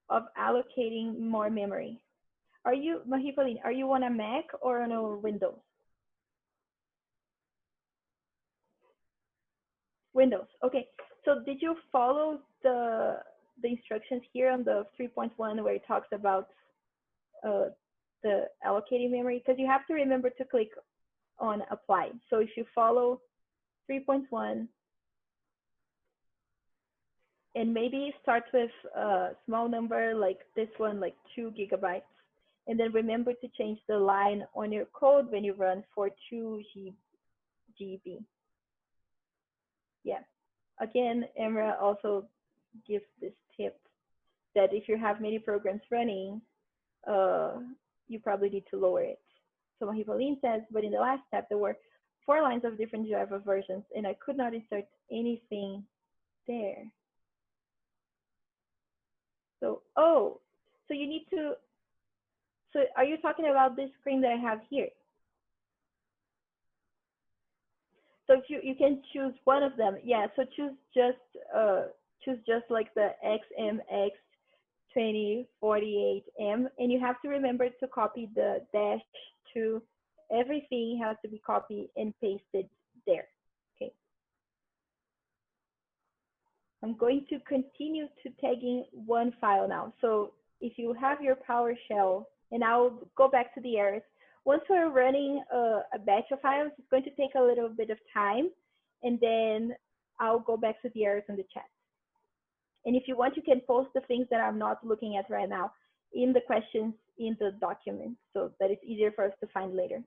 of allocating more memory. Are you, 𝗵𝗲𝗂𝗋, are you on a Mac or on a Windows? Windows, okay. So did you follow the instructions here on the 3.1 where it talks about the allocating memory? Because you have to remember to click on apply. So if you follow 3.1 and maybe start with a small number like this one, like 2 GB, and then remember to change the line on your code when you run for 2 GB. Yeah. Again, 𝗏𝗏 also gives this tip that if you have many programs running, you probably need to lower it. So 𝗵𝗲𝗂𝗋 says, but in the last step, there were 4 lines of different Java versions, and I could not insert anything there. So, oh, so you need to, so are you talking about this screen that I have here? So if you can choose one of them, yeah. So choose just like the 𝗏𝗏𝗏𝗏𝗏𝗏, and you have to remember to copy the dash to. Everything has to be copied and pasted there. Okay. I'm going to continue to tagging one file now. So if you have your PowerShell, and I'll go back to the errors. Once we're running a batch of files, it's going to take a little bit of time, and then I'll go back to the errors in the chat. And if you want, you can post the things that I'm not looking at right now in the questions in the document, so that it's easier for us to find later.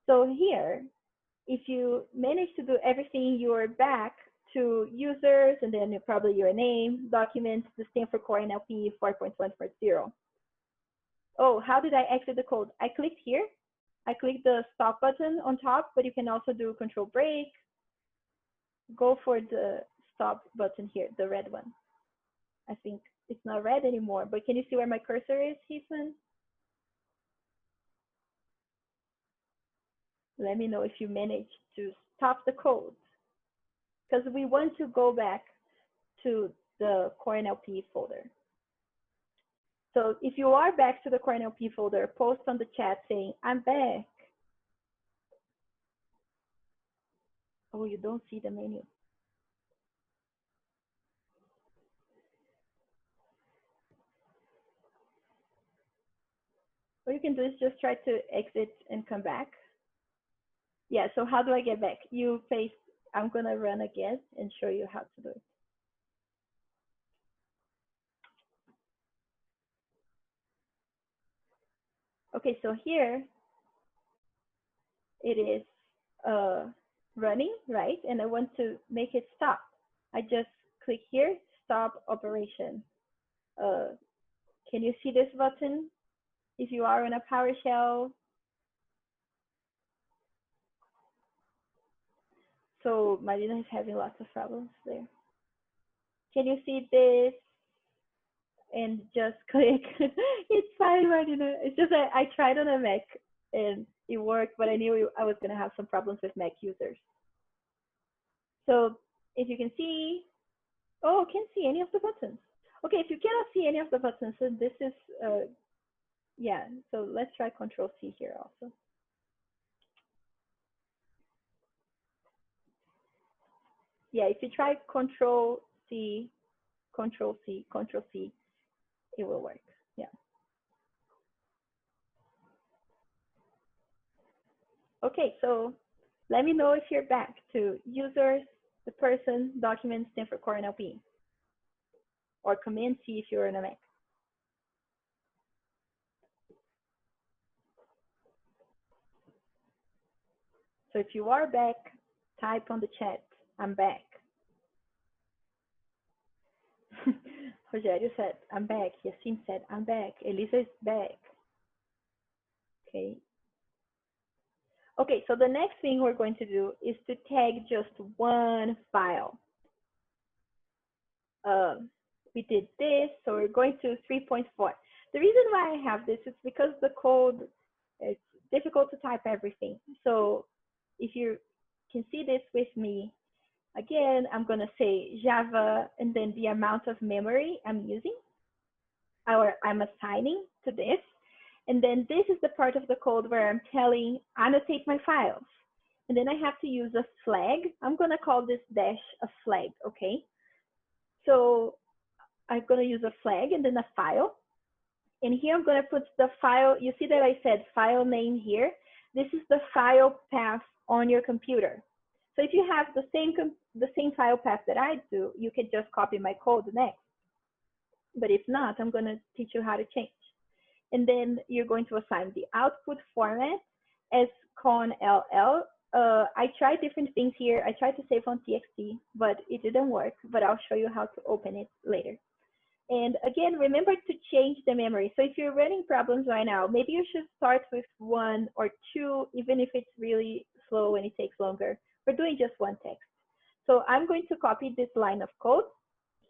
So here, if you manage to do everything, you're back to users, and then probably your name, documents, the Stanford Core NLP 4.1.0. Oh, how did I exit the code? I clicked here. I clicked the stop button on top, but you can also do control break. Go for the stop button here, the red one. I think it's not red anymore, but can you see where my cursor is, Heathman? Let me know if you managed to stop the code, because we want to go back to the Core NLP folder. So if you are back to the Core NLP folder, post on the chat saying, I'm back. Oh, you don't see the menu. What you can do is just try to exit and come back. Yeah, so how do I get back? You paste, I'm gonna run again and show you how to do it. Okay, so here it is running, right? And I want to make it stop. I just click here, stop operation. Can you see this button if you are on a PowerShell? So Marina is having lots of problems there. Can you see this? And just click. It's fine, Marina. It's just that I tried on a Mac and it worked, but I knew I was going to have some problems with Mac users. So if you can see, oh, can't see any of the buttons. Okay, if you cannot see any of the buttons, so this is, yeah, so let's try Control C here also. Yeah, if you try Control C, Control C, Control C, it will work. Yeah. Okay, so let me know if you're back to users, the person, documents, Stanford Core Nlp, or Command C if you're in a Mac. So if you are back, type on the chat, I'm back. Rogério said, I'm back. Yassin said, I'm back. Elisa is back. Okay. Okay, so the next thing we're going to do is to tag just one file. We did this, so we're going to 3.4. The reason why I have this is because the code, it's difficult to type everything. So if you can see this with me, again, I'm going to say Java and then the amount of memory I'm using, or I'm assigning to this. And then this is the part of the code where I'm telling annotate my files. And then I have to use a flag. I'm going to call this dash a flag, okay? So I'm going to use a flag and then a file. And here I'm going to put the file. You see that I said file name here. This is the file path on your computer. So if you have the same file path that I do, you can just copy my code next. But if not, I'm going to teach you how to change. And then you're going to assign the output format as conll. I tried different things here. I tried to save on txt, but it didn't work. But I'll show you how to open it later. And again, remember to change the memory. So if you're running problems right now, maybe you should start with 1 or 2, even if it's really slow and it takes longer. We're doing just one text. So I'm going to copy this line of code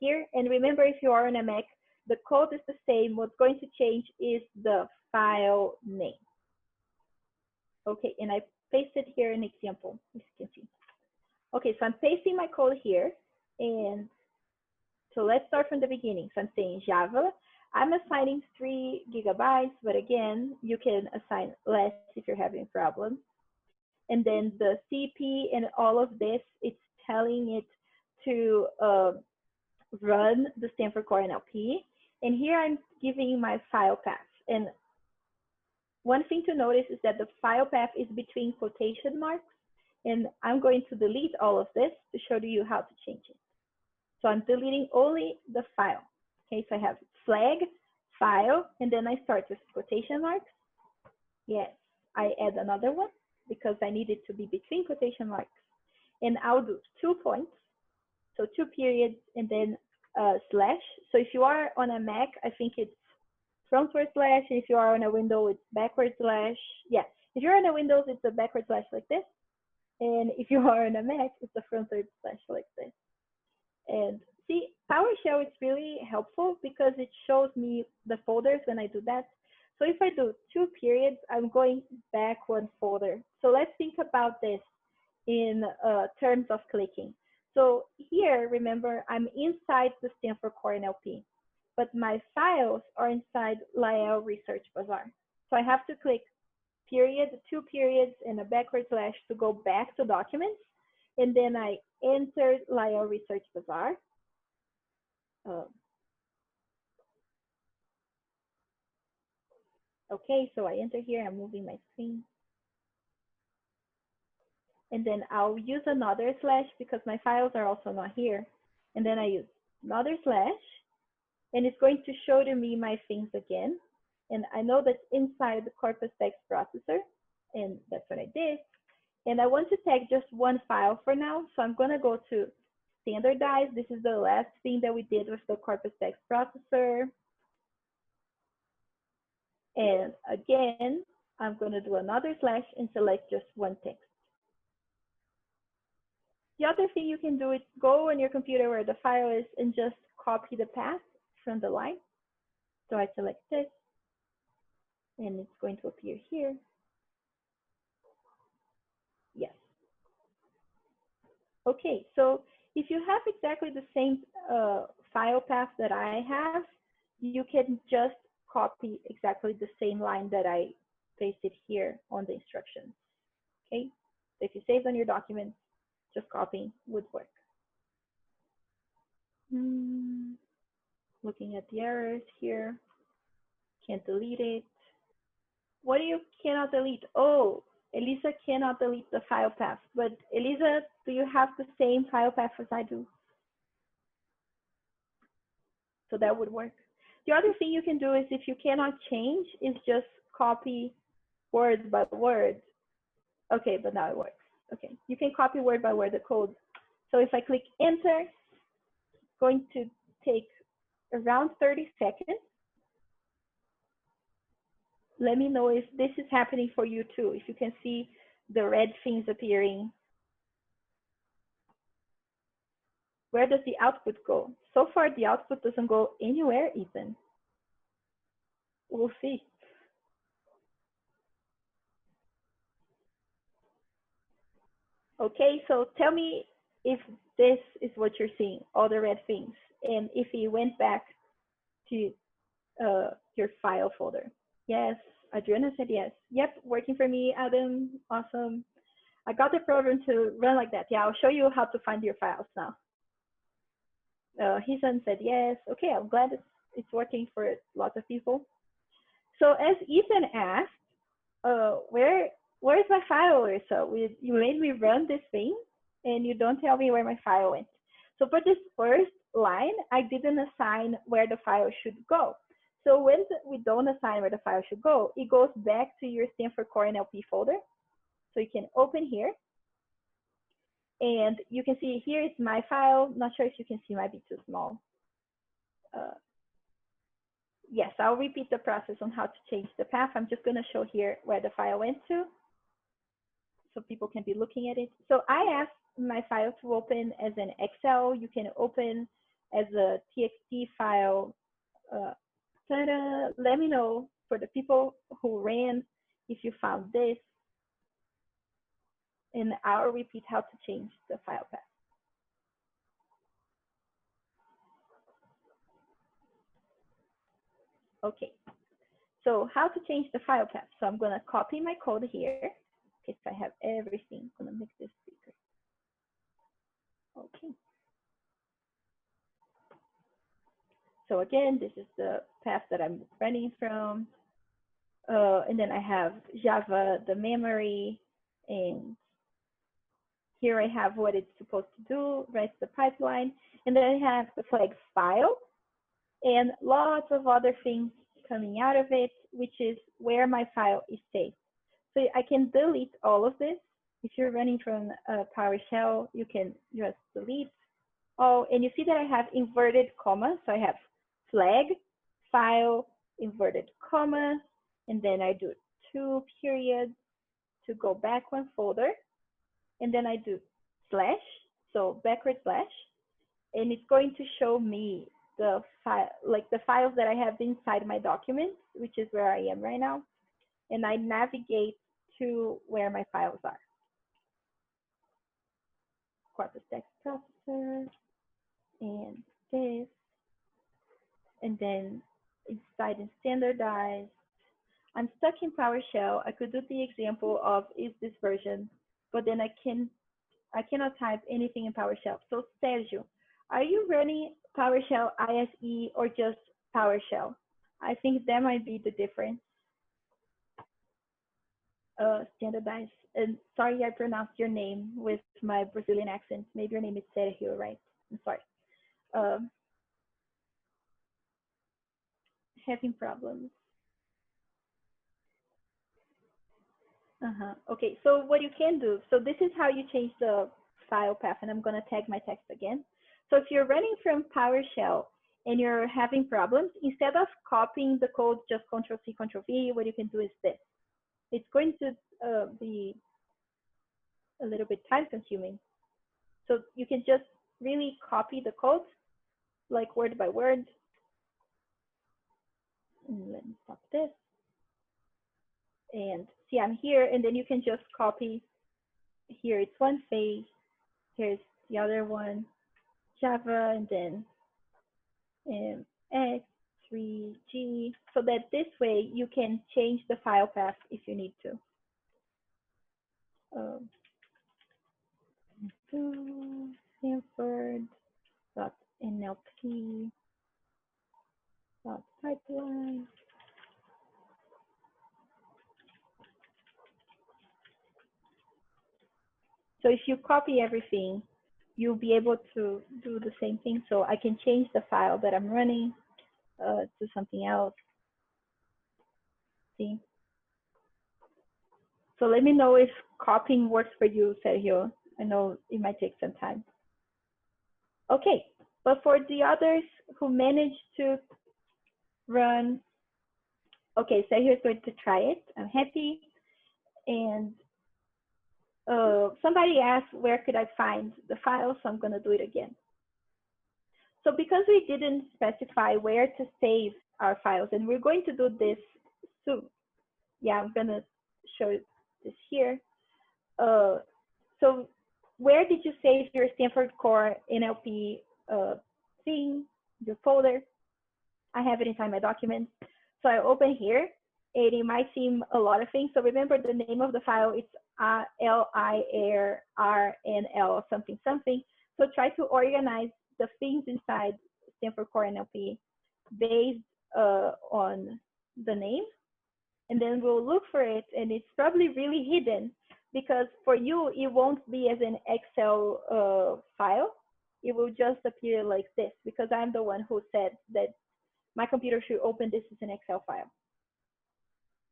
here. And remember, if you are on a Mac, the code is the same. What's going to change is the file name. Okay, and I pasted here an example, as you can see. Okay, so I'm pasting my code here. And so let's start from the beginning. So I'm saying Java. I'm assigning 3 GB, but again, you can assign less if you're having problems. And then the CP and all of this, it's telling it to run the Stanford Core Nlp. And here I'm giving my file path. And one thing to notice is that the file path is between quotation marks. And I'm going to delete all of this to show you how to change it. So I'm deleting only the file. Okay, so I have flag, file, and then I start with quotation marks. Yes, I add another one because I need it to be between quotation marks. And I'll do 2 points, so 2 periods, and then slash. So if you are on a Mac, I think it's frontward slash. If you are on a Windows, it's backward slash. Yeah, if you're on a Windows, it's a backward slash like this. And if you are on a Mac, it's a frontward slash like this. And see, PowerShell is really helpful because it shows me the folders when I do that. So if I do 2 periods, I'm going back 1 folder. So let's think about this in terms of clicking. So here, remember, I'm inside the Stanford Core Nlp, but my files are inside LAEL Research Bazaar. So I have to click period, 2 periods, and a backward slash to go back to documents. And then I entered LAEL Research Bazaar. Okay, so I enter here, I'm moving my screen. And then I'll use another slash because my files are also not here. And then I use another slash, and it's going to show to me my things again. And I know that's inside the Corpus text processor, and that's what I did. And I want to tag just 1 file for now, so I'm going to go to standardize. This is the last thing that we did with the Corpus text processor. And again, I'm going to do another slash and select just one text. The other thing you can do is go on your computer where the file is and just copy the path from the line. So I select this, and it's going to appear here. Yes. Okay, so if you have exactly the same file path that I have, you can just copy exactly the same line that I pasted here on the instructions. Okay, so if you saved on your document, just copying would work. Looking at the errors here, can't delete it. What do you cannot delete? Oh, Elisa cannot delete the file path. But Elisa, do you have the same file path as I do? So that would work. The other thing you can do is, if you cannot change, is just copy word by word. Okay, but now it works. Okay, you can copy word by word the code. So if I click enter, it's going to take around 30 seconds. Let me know if this is happening for you too, if you can see the red things appearing. Where does the output go? So far, the output doesn't go anywhere, Ethan. We'll see. Okay, so tell me if this is what you're seeing, all the red things, and if you went back to your file folder. Yes, Adriana said yes. Yep, working for me, Adam, awesome. I got the program to run like that. Yeah, I'll show you how to find your files now. His son said yes. Okay, I'm glad it's working for lots of people. So as Ethan asked, where's my file, Larissa? You made me run this thing and you don't tell me where my file went. So for this first line, I didn't assign where the file should go. So when we don't assign where the file should go, it goes back to your Stanford Core Nlp folder. So you can open here. And you can see here is my file. Not sure if you can see, might be too small. Yes, I'll repeat the process on how to change the path. I'm just going to show here where the file went to, so people can be looking at it. So I asked my file to open as an Excel. You can open as a TXT file. Let me know for the people who ran if you found this, and I'll repeat how to change the file path. Okay, so how to change the file path. So I'm going to copy my code here. Okay, so I have everything. I'm going to make this bigger. Okay. So again, this is the path that I'm running from. And then I have Java, the memory, and here I have what it's supposed to do, write the pipeline. And then I have the flag file and lots of other things coming out of it, which is where my file is saved. So I can delete all of this. If you're running from PowerShell, you can just delete all. And you see that I have inverted commas. So I have flag, file, inverted comma, and then I do 2 periods to go back one folder. And then I do slash, so backward slash, and it's going to show me the file, like the files that I have inside my documents, which is where I am right now. And I navigate to where my files are. Corpus text processor, and this, and then inside and standardized. I'm stuck in PowerShell. I could do the example of is this version, but then I cannot type anything in PowerShell. So Sergio, are you running PowerShell ISE or just PowerShell? I think that might be the difference. Standardized. And sorry, I pronounced your name with my Brazilian accent. Maybe your name is Sergio, right? I'm sorry. Having problems. Okay, so what you can do, so this is how you change the file path, and I'm going to tag my text again. So if you're running from PowerShell and you're having problems, instead of copying the code, just Ctrl+C, Ctrl+V, what you can do is this. It's going to be a little bit time consuming. So you can just really copy the code, like word by word. And let me stop this. And see, I'm here, and then you can just copy. Here it's one phase, here's the other one, Java, and then X, 3G, so that this way you can change the file path if you need to. Stanford.nlp.pipeline. So if you copy everything, you'll be able to do the same thing. So I can change the file that I'm running to something else. See? So let me know if copying works for you, Sergio. I know it might take some time. Okay, but for the others who managed to run, okay, Sergio is going to try it. I'm happy. And somebody asked, where could I find the file? So I'm going to do it again. So because we didn't specify where to save our files, and we're going to do this soon. Yeah, I'm going to show this here. So where did you save your Stanford Core NLP thing, your folder? I have it inside my documents. So I open here, and it might seem a lot of things. So remember the name of the file, it's LAEL something something. So try to organize the things inside Stanford Core NLP based on the name. And then we'll look for it, and it's probably really hidden because for you, it won't be as an Excel file. It will just appear like this because I'm the one who said that my computer should open this as an Excel file.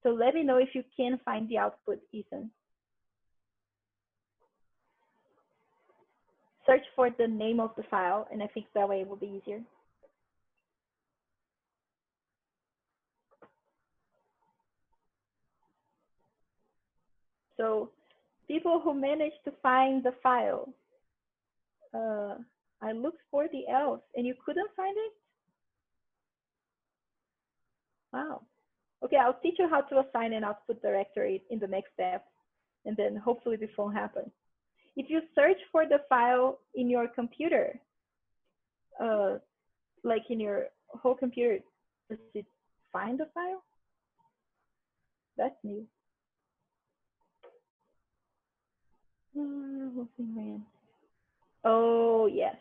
So let me know if you can find the output, Ethan. Search for the name of the file, and I think that way it will be easier. So people who managed to find the file, I looked for the else, and you couldn't find it? Wow. Okay, I'll teach you how to assign an output directory in the next step, and then hopefully this won't happen. If you search for the file in your computer, like in your whole computer, does it find the file? That's new. Oh, yes.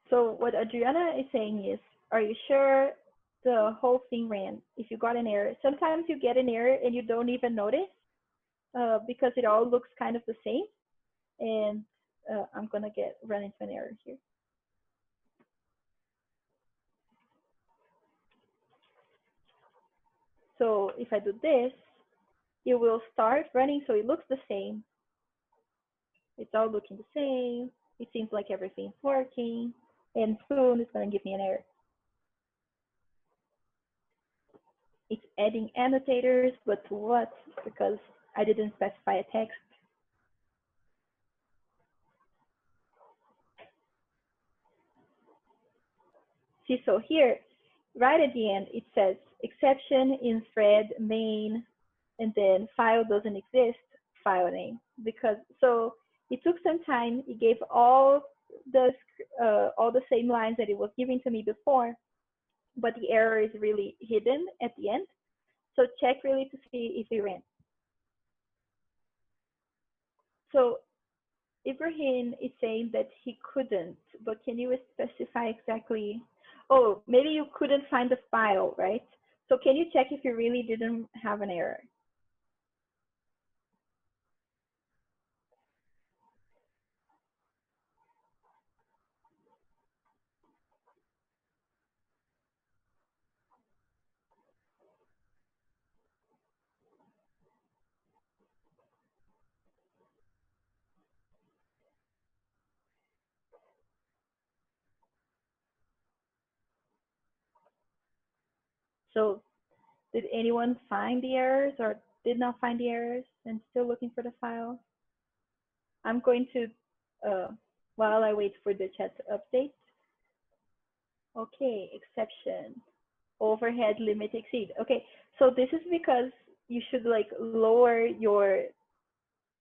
So what Adriana is saying is, are you sure the whole thing ran? If you got an error, sometimes you get an error and you don't even notice because it all looks kind of the same. And I'm gonna run into an error here. So if I do this, it will start running, so it looks the same. It's all looking the same. It seems like everything's working, and soon it's gonna give me an error. It's adding annotators, but to what? Because I didn't specify a text. See, so here, right at the end, it says exception in thread main, and then file doesn't exist, file name. Because so it took some time. It gave all the same lines that it was giving to me before, but the error is really hidden at the end. So check really to see if it ran. So Ibrahim is saying that he couldn't, but can you specify exactly? Oh, maybe you couldn't find the file, right? So can you check if you really didn't have an error? So did anyone find the errors or did not find the errors and still looking for the file? I'm going to, while I wait for the chat to update. Okay, exception, overhead limit exceed. Okay, so this is because you should like lower your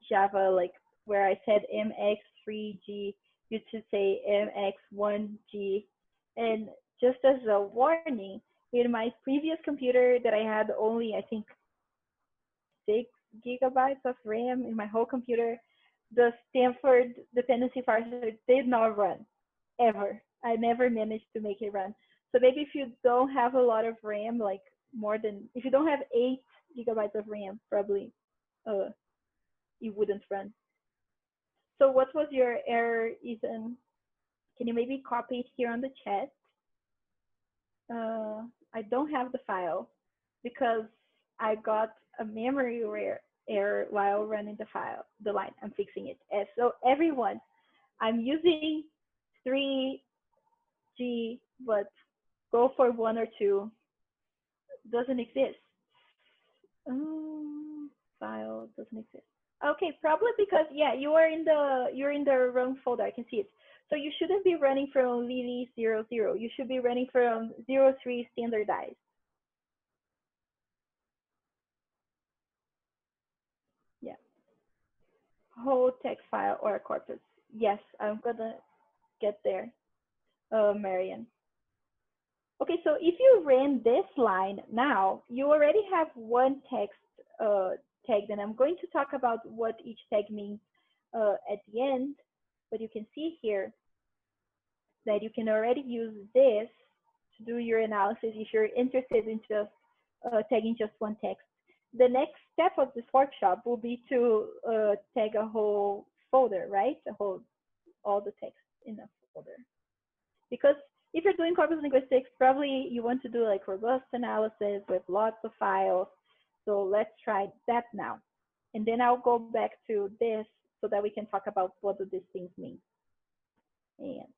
Java, like where I said mx3g, you should say mx1g. And just as a warning, in my previous computer that I had only, I think, 6 gigabytes of RAM in my whole computer, the Stanford Dependency Parser did not run, ever. I never managed to make it run. So maybe if you don't have a lot of RAM, like more than, if you don't have 8 gigabytes of RAM, probably it wouldn't run. So what was your error, Ethan? Can you maybe copy it here on the chat? I don't have the file because I got a memory error while running the line. I'm fixing it. So everyone, I'm using 3G, but go for 1 or 2. Doesn't exist. File doesn't exist. Okay, probably because you're in the wrong folder. I can see it. So you shouldn't be running from 𝑣𝑣00. You should be running from 03 standardized. Yeah. Whole text file or corpus. Yes, I'm gonna get there, Marian. Okay, so if you ran this line now, you already have one text tag. And I'm going to talk about what each tag means at the end. But you can see here that you can already use this to do your analysis if you're interested in just tagging just one text. The next step of this workshop will be to tag a whole folder, right? All the text in a folder. Because if you're doing corpus linguistics, probably you want to do like robust analysis with lots of files. So let's try that now. And then I'll go back to this so that we can talk about what do these things mean. And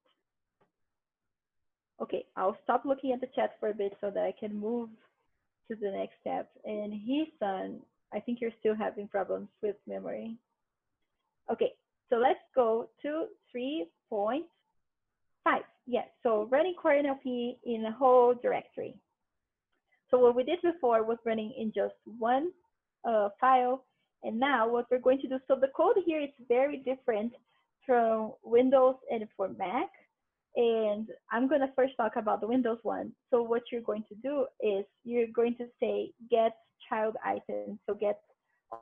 okay, I'll stop looking at the chat for a bit so that I can move to the next step. And 𝗏𝗏, I think you're still having problems with memory. Okay, so let's go to 3.5. Yes, so running Core Nlp in a whole directory. So what we did before was running in just one file. And now what we're going to do, so the code here is very different from Windows and for Mac. And I'm going to first talk about the Windows one. So what you're going to do is you're going to say get child items. So get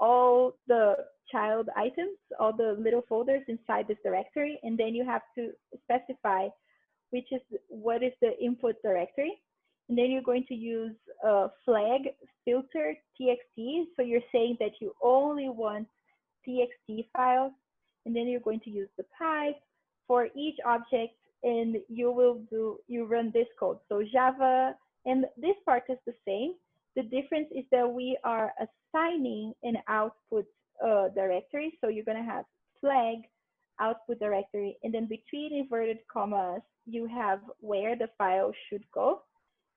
all the child items, all the little folders inside this directory. And then you have to specify what is the input directory. And then you're going to use flag filter txt. So you're saying that you only want txt files. And then you're going to use the pipe for each object. And you run this code. So Java, and this part is the same. The difference is that we are assigning an output directory. So you're going to have flag output directory. And then between inverted commas, you have where the file should go.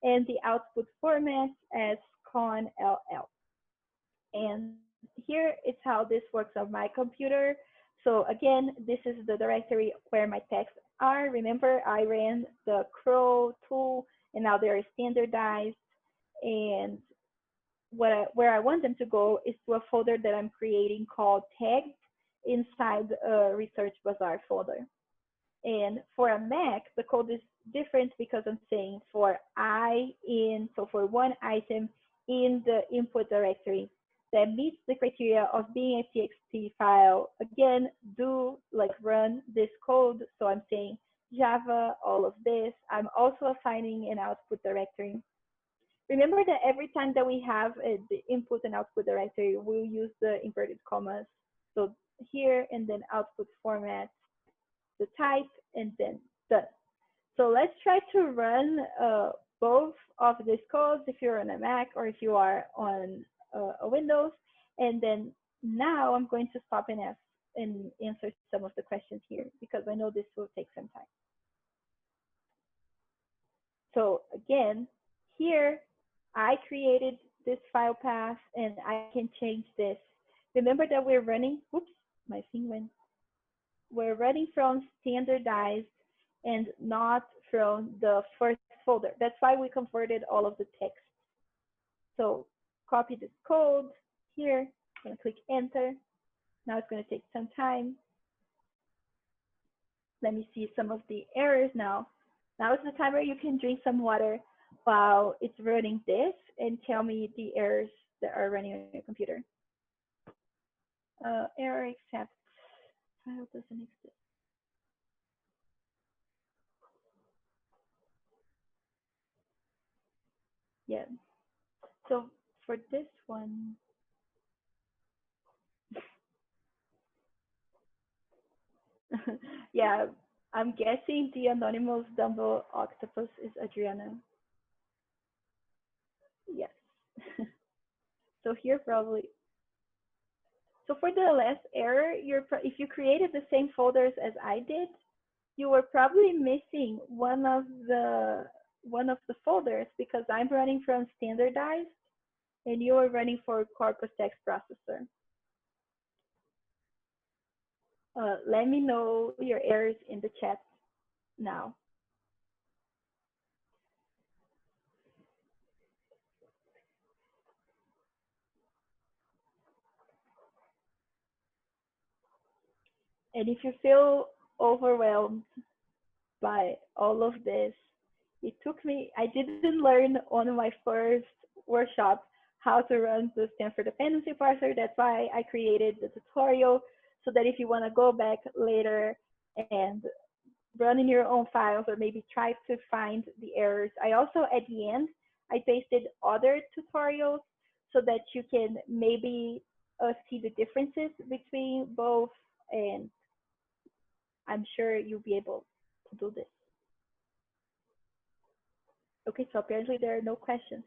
And the output format as conll. And here is how this works on my computer. So again, this is the directory where my texts are. Remember, I ran the 𝗏 tool, and now they're standardized. And where I want them to go is to a folder that I'm creating called tagged inside a Research Bazaar folder. And for a Mac, the code is different because I'm saying for so for one item in the input directory that meets the criteria of being a txt file, again, run this code. So I'm saying Java, all of this. I'm also assigning an output directory. Remember that every time that we have the input and output directory, we'll use the inverted commas. So here, and then output format, the type, and then done. So let's try to run both of these codes if you're on a Mac or if you are on a Windows. And then now I'm going to stop and answer some of the questions here because I know this will take some time. So again, here I created this file path and I can change this. Remember that we're running, oops, my thing went. We're running from standardized and not from the first folder. That's why we converted all of the text. So copy this code here, I'm gonna click enter. Now it's gonna take some time. Let me see some of the errors now. Now is the time where you can drink some water while it's running this and tell me the errors that are running on your computer. Error except file doesn't exist. Yeah. So for this one, yeah, I'm guessing the anonymous 𝗷𝗂𝗍𝗂𝗏 is Adriana. Yes. So here probably. So for the last error, if you created the same folders as I did, you were probably missing one of the folders because I'm running from standardized and you are running for Corpus text processor. Let me know your errors in the chat now. And if you feel overwhelmed by all of this, it took me, I didn't learn on my first workshop how to run the Stanford Dependency Parser. That's why I created the tutorial, so that if you want to go back later and run in your own files or maybe try to find the errors. I also, at the end, I pasted other tutorials so that you can maybe see the differences between both, and I'm sure you'll be able to do this. Okay, so apparently there are no questions.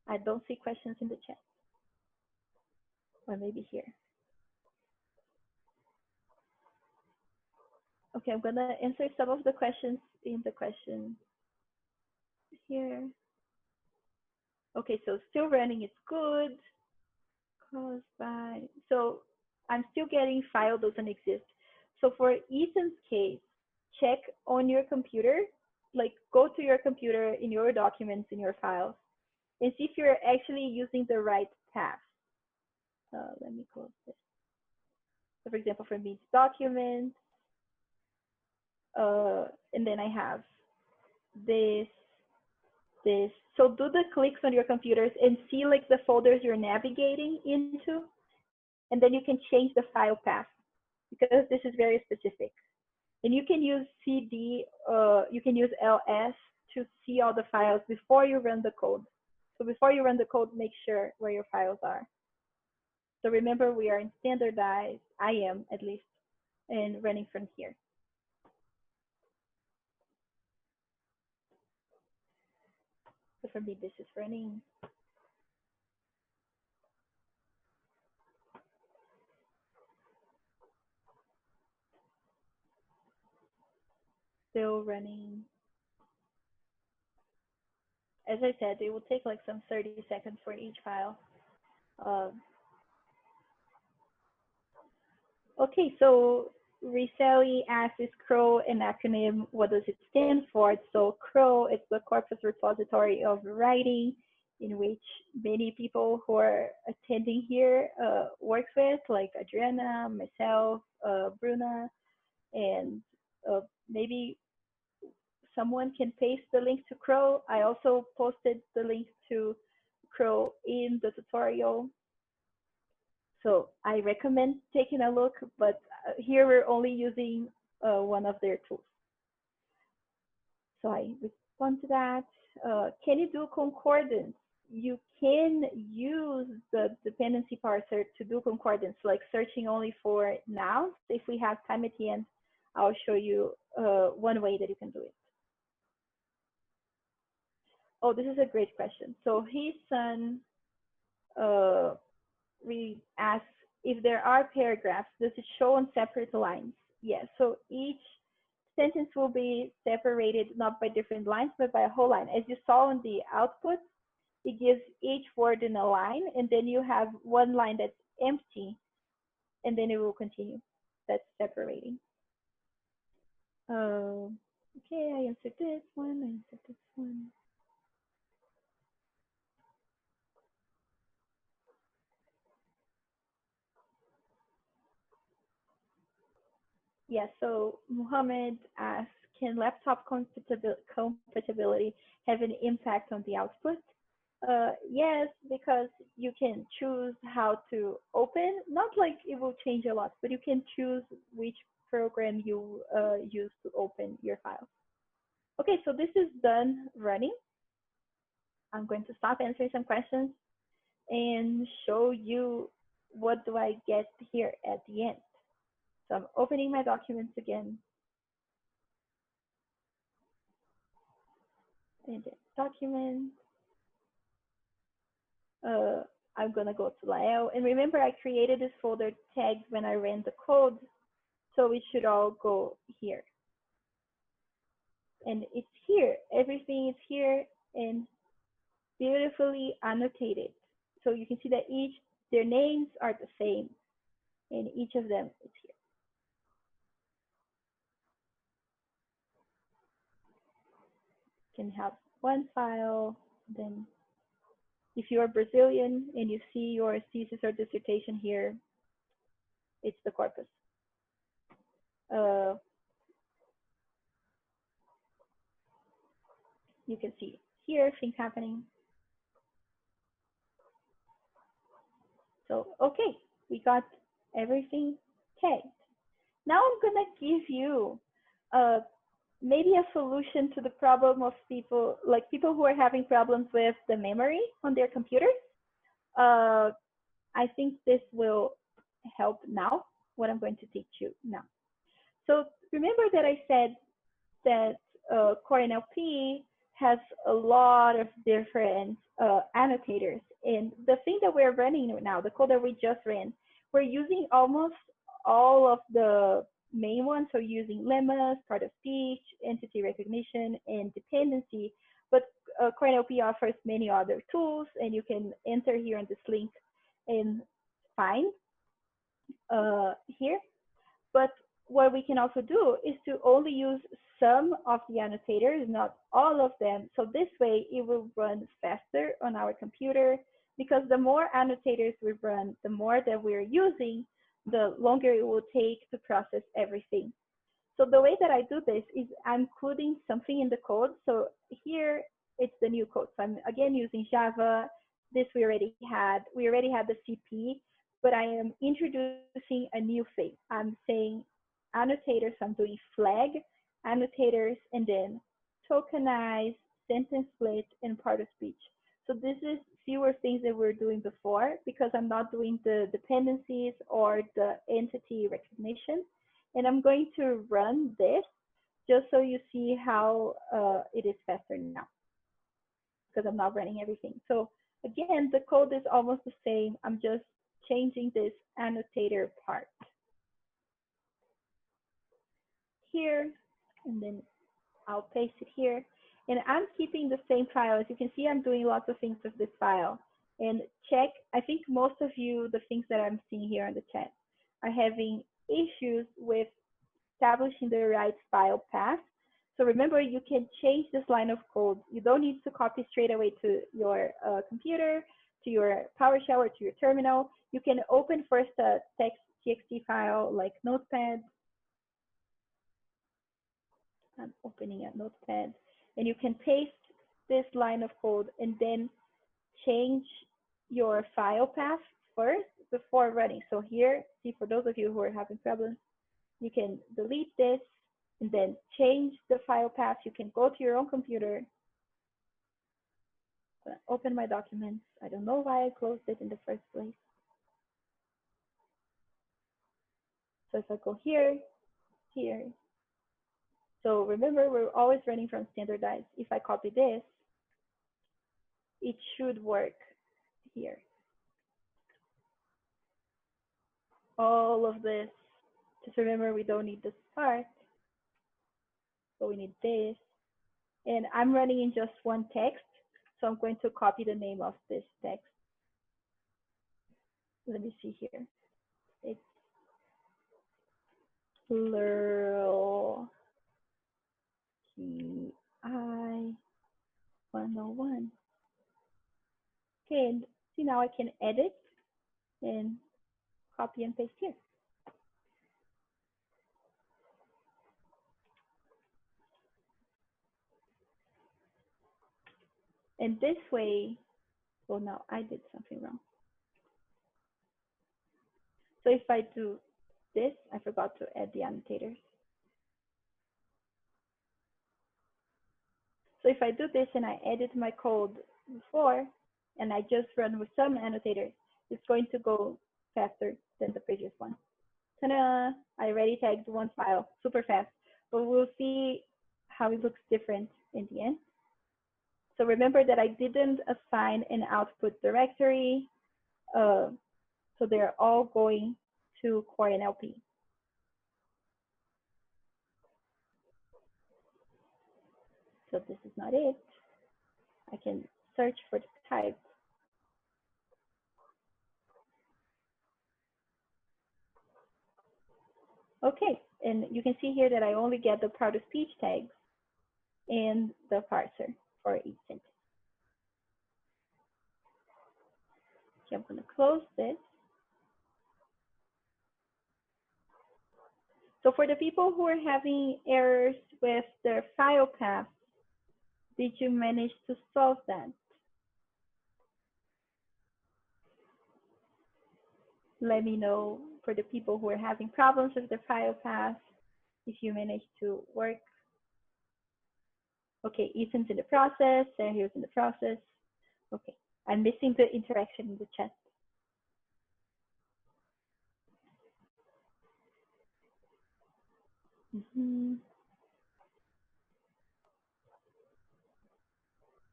I don't see questions in the chat. Or maybe here. Okay, I'm gonna answer some of the questions in the question here. Okay, so still running is good. Caused by, so I'm still getting file doesn't exist. So for Ethan's case, check on your computer, like go to your computer in your documents, in your files, and see if you're actually using the right path. Let me close this. So for example, for me, it's documents, and then I have this. So do the clicks on your computers and see like the folders you're navigating into, and then you can change the file path because this is very specific. And you can use CD, you can use LS to see all the files before you run the code. So before you run the code, make sure where your files are. So remember, we are in standardized, I am at least, and running from here. So for me, this is running. Still running. As I said, it will take like some 30 seconds for each file. Okay, so Riseli asks, is 𝗀 an acronym? What does it stand for? So 𝗀 is the Corpus repository of writing, in which many people who are attending here works with, like Adriana, myself, Bruna, and maybe someone can paste the link to 𝗀. I also posted the link to 𝗀 in the tutorial. So I recommend taking a look, but here we're only using one of their tools. So I respond to that. Can you do concordance? You can use the dependency parser to do concordance, like searching only for nouns. If we have time at the end, I'll show you one way that you can do it. Oh, this is a great question. So his son asks, if there are paragraphs, does it show on separate lines? Yes, so each sentence will be separated not by different lines, but by a whole line. As you saw in the output, it gives each word in a line, and then you have one line that's empty, and then it will continue. That's separating. Okay, I answered this one, I answered this one. Yeah, so Muhammad asks, can laptop compatibility have an impact on the output? Yes, because you can choose how to open. Not like it will change a lot, but you can choose which program you use to open your files. Okay, so this is done running. I'm going to stop answering some questions and show you what do I get here at the end. So I'm opening my documents again. And then document. I'm gonna go to LAEL. And remember, I created this folder tagged when I ran the code, so it should all go here. And it's here. Everything is here and beautifully annotated. So you can see that their names are the same, and each of them is here. You can have one file, then if you are Brazilian and you see your thesis or dissertation here, it's the corpus. You can see here things happening. So, okay, we got everything tagged. Now I'm gonna give you maybe a solution to the problem of people who are having problems with the memory on their computers. I think this will help now, what I'm going to teach you now. So remember that I said that Core Nlp has a lot of different annotators. And the thing that we're running now, the code that we just ran, we're using almost all of the main ones. So using lemmas, part of speech, entity recognition, and dependency. But Core Nlp offers many other tools, and you can enter here on this link and find here. But what we can also do is to only use some of the annotators, not all of them. So this way it will run faster on our computer, because the more annotators we run, the more that we're using, the longer it will take to process everything. So the way that I do this is I'm including something in the code. So here it's the new code. So I'm again using Java. This we already had. We already had the CP, but I am introducing a new thing. I'm saying annotators. I'm doing flag annotators, and then tokenize, sentence split, and part of speech. So this is fewer things that we're doing before, because I'm not doing the dependencies or the entity recognition. And I'm going to run this just so you see how it is faster now, because I'm not running everything. So again, the code is almost the same. I'm just changing this annotator part here, and then I'll paste it here. And I'm keeping the same file. As you can see, I'm doing lots of things with this file. And check, I think most of you, the things that I'm seeing here in the chat, are having issues with establishing the right file path. So remember, you can change this line of code. You don't need to copy straight away to your computer, to your PowerShell, or to your terminal. You can open first a text.txt file like Notepad. I'm opening a Notepad. And you can paste this line of code and then change your file path first before running. So here, see, for those of you who are having problems, you can delete this and then change the file path. You can go to your own computer. Open my documents. I don't know why I closed it in the first place. So if I go here, here. So remember, we're always running from standardized. If I copy this, it should work here. All of this, just remember, we don't need this part, but we need this. And I'm running in just one text. So I'm going to copy the name of this text. Let me see here. It's 𝗏𝗚𝗚𝗏𝗏𝐼 101. Okay, and see now I can edit and copy and paste here. And this way, oh no, I did something wrong. So if I do this, I forgot to add the annotators. So if I do this and I edit my code before, and I just run with some annotators, it's going to go faster than the previous one. Ta-da! I already tagged one file, super fast, but we'll see how it looks different in the end. So remember that I didn't assign an output directory, so they're all going to Core Nlp. So this is not it. I can search for the type. Okay, and you can see here that I only get the part-of-speech tags and the parser for each sentence. Okay, I'm going to close this. So for the people who are having errors with their file paths, did you manage to solve that? Let me know for the people who are having problems with their file path, if you managed to work. Okay, Ethan's in the process, Sergio's in the process. Okay, I'm missing the interaction in the chat.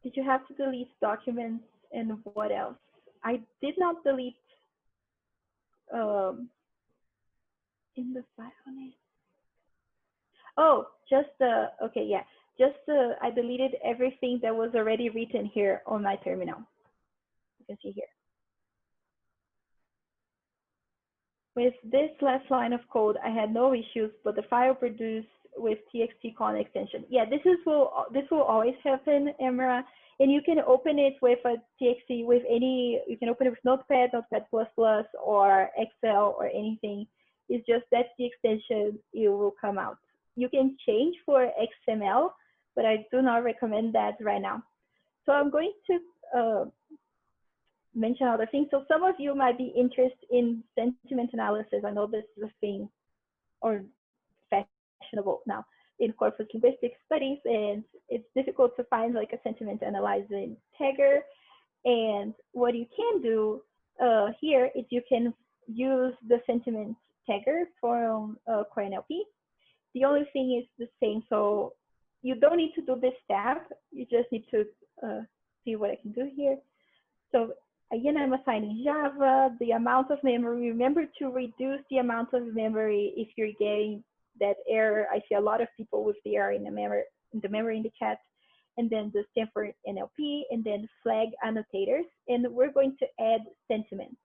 Did you have to delete documents and what else? I did not delete in the file name. Oh, just the, okay, yeah. Just I deleted everything that was already written here on my terminal. You can see here. With this last line of code, I had no issues, but the file produced with _txt extension. Yeah, this will always happen, Emra. And you can open it with a txt with any, you can open it with Notepad, Notepad++, or Excel or anything. It's just that's the extension, it will come out. You can change for XML, but I do not recommend that right now. So I'm going to mention other things. So some of you might be interested in sentiment analysis. I know this is a thing or fashionable now in corpus linguistics studies, and it's difficult to find like a sentiment analyzing tagger. And what you can do here is you can use the sentiment tagger from Core Nlp. The only thing is the same, so you don't need to do this step. You just need to see what I can do here. So again, I'm assigning Java, the amount of memory. Remember to reduce the amount of memory if you're getting that error. I see a lot of people with the error in the memory in the chat. And then the Stanford NLP, and then flag annotators. And we're going to add sentiments.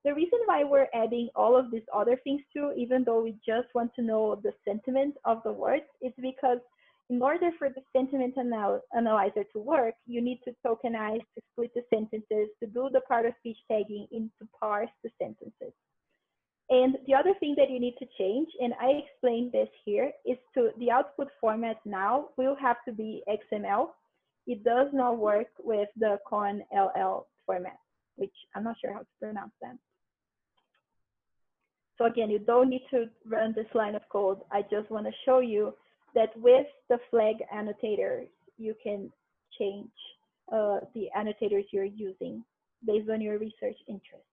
The reason why we're adding all of these other things too, even though we just want to know the sentiment of the words, is because in order for the sentiment analyzer to work, you need to tokenize, to split the sentences, to do the part-of-speech tagging, and to parse the sentences. And the other thing that you need to change, and I explained this here, is to the output format now will have to be XML. It does not work with the CONLL format, which I'm not sure how to pronounce that. So again, you don't need to run this line of code. I just want to show you that with the flag annotators, you can change the annotators you're using based on your research interest.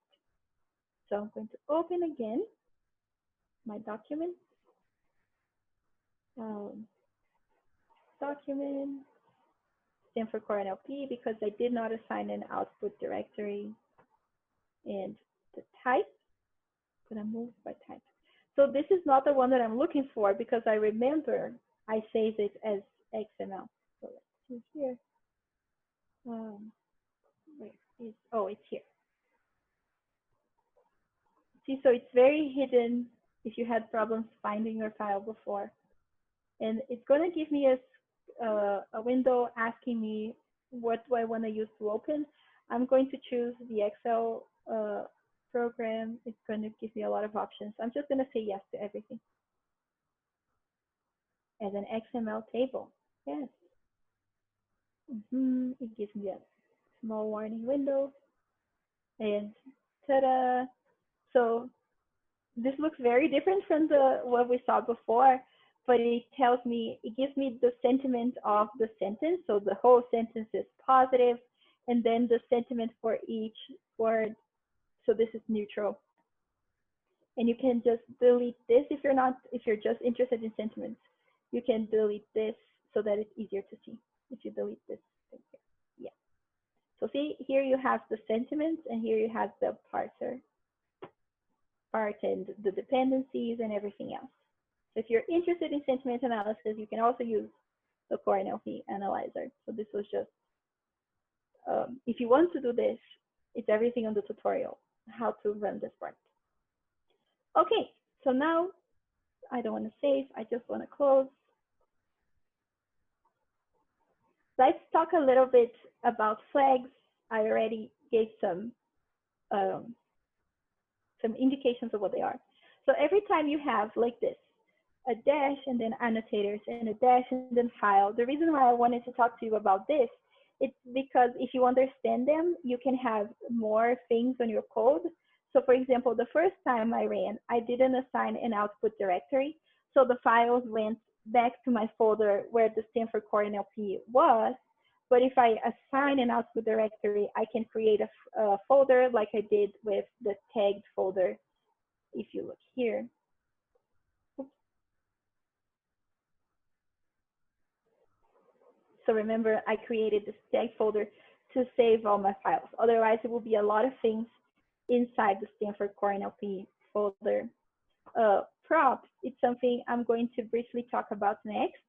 So I'm going to open again my document. Document, Stanford Core Nlp, because I did not assign an output directory, and the type. Gonna move by type. So this is not the one that I'm looking for because I remember I saved it as XML. So let's see here. where is, oh, it's here. See, so it's very hidden if you had problems finding your file before. And it's going to give me a window asking me what do I want to use to open. I'm going to choose the Excel program. It's going to give me a lot of options. I'm just going to say yes to everything. As an XML table, yes. It gives me a small warning window. And ta-da! So this looks very different from what we saw before, but it tells me, it gives me the sentiment of the sentence. So the whole sentence is positive, and then the sentiment for each word. So this is neutral. And you can just delete this if you're just interested in sentiments. You can delete this so that it's easier to see. If you delete this, yeah. So see, here you have the sentiments, and here you have the parser part and the dependencies and everything else. So if you're interested in sentiment analysis, you can also use the Core NLP analyzer. So this was just, if you want to do this, it's everything on the tutorial, how to run this part. Okay, so now I don't want to save, I just want to close. Let's talk a little bit about flags. I already gave some indications of what they are. So every time you have like this, a dash and then annotators and a dash and then file, the reason why I wanted to talk to you about this, it's because if you understand them, you can have more things on your code. So for example, the first time I ran, I didn't assign an output directory. So the files went back to my folder where the Stanford Core NLP was. But if I assign an output directory, I can create a folder like I did with the tagged folder. If you look here. So remember, I created this tag folder to save all my files. Otherwise, it will be a lot of things inside the Stanford Core NLP folder. Props, it's something I'm going to briefly talk about next.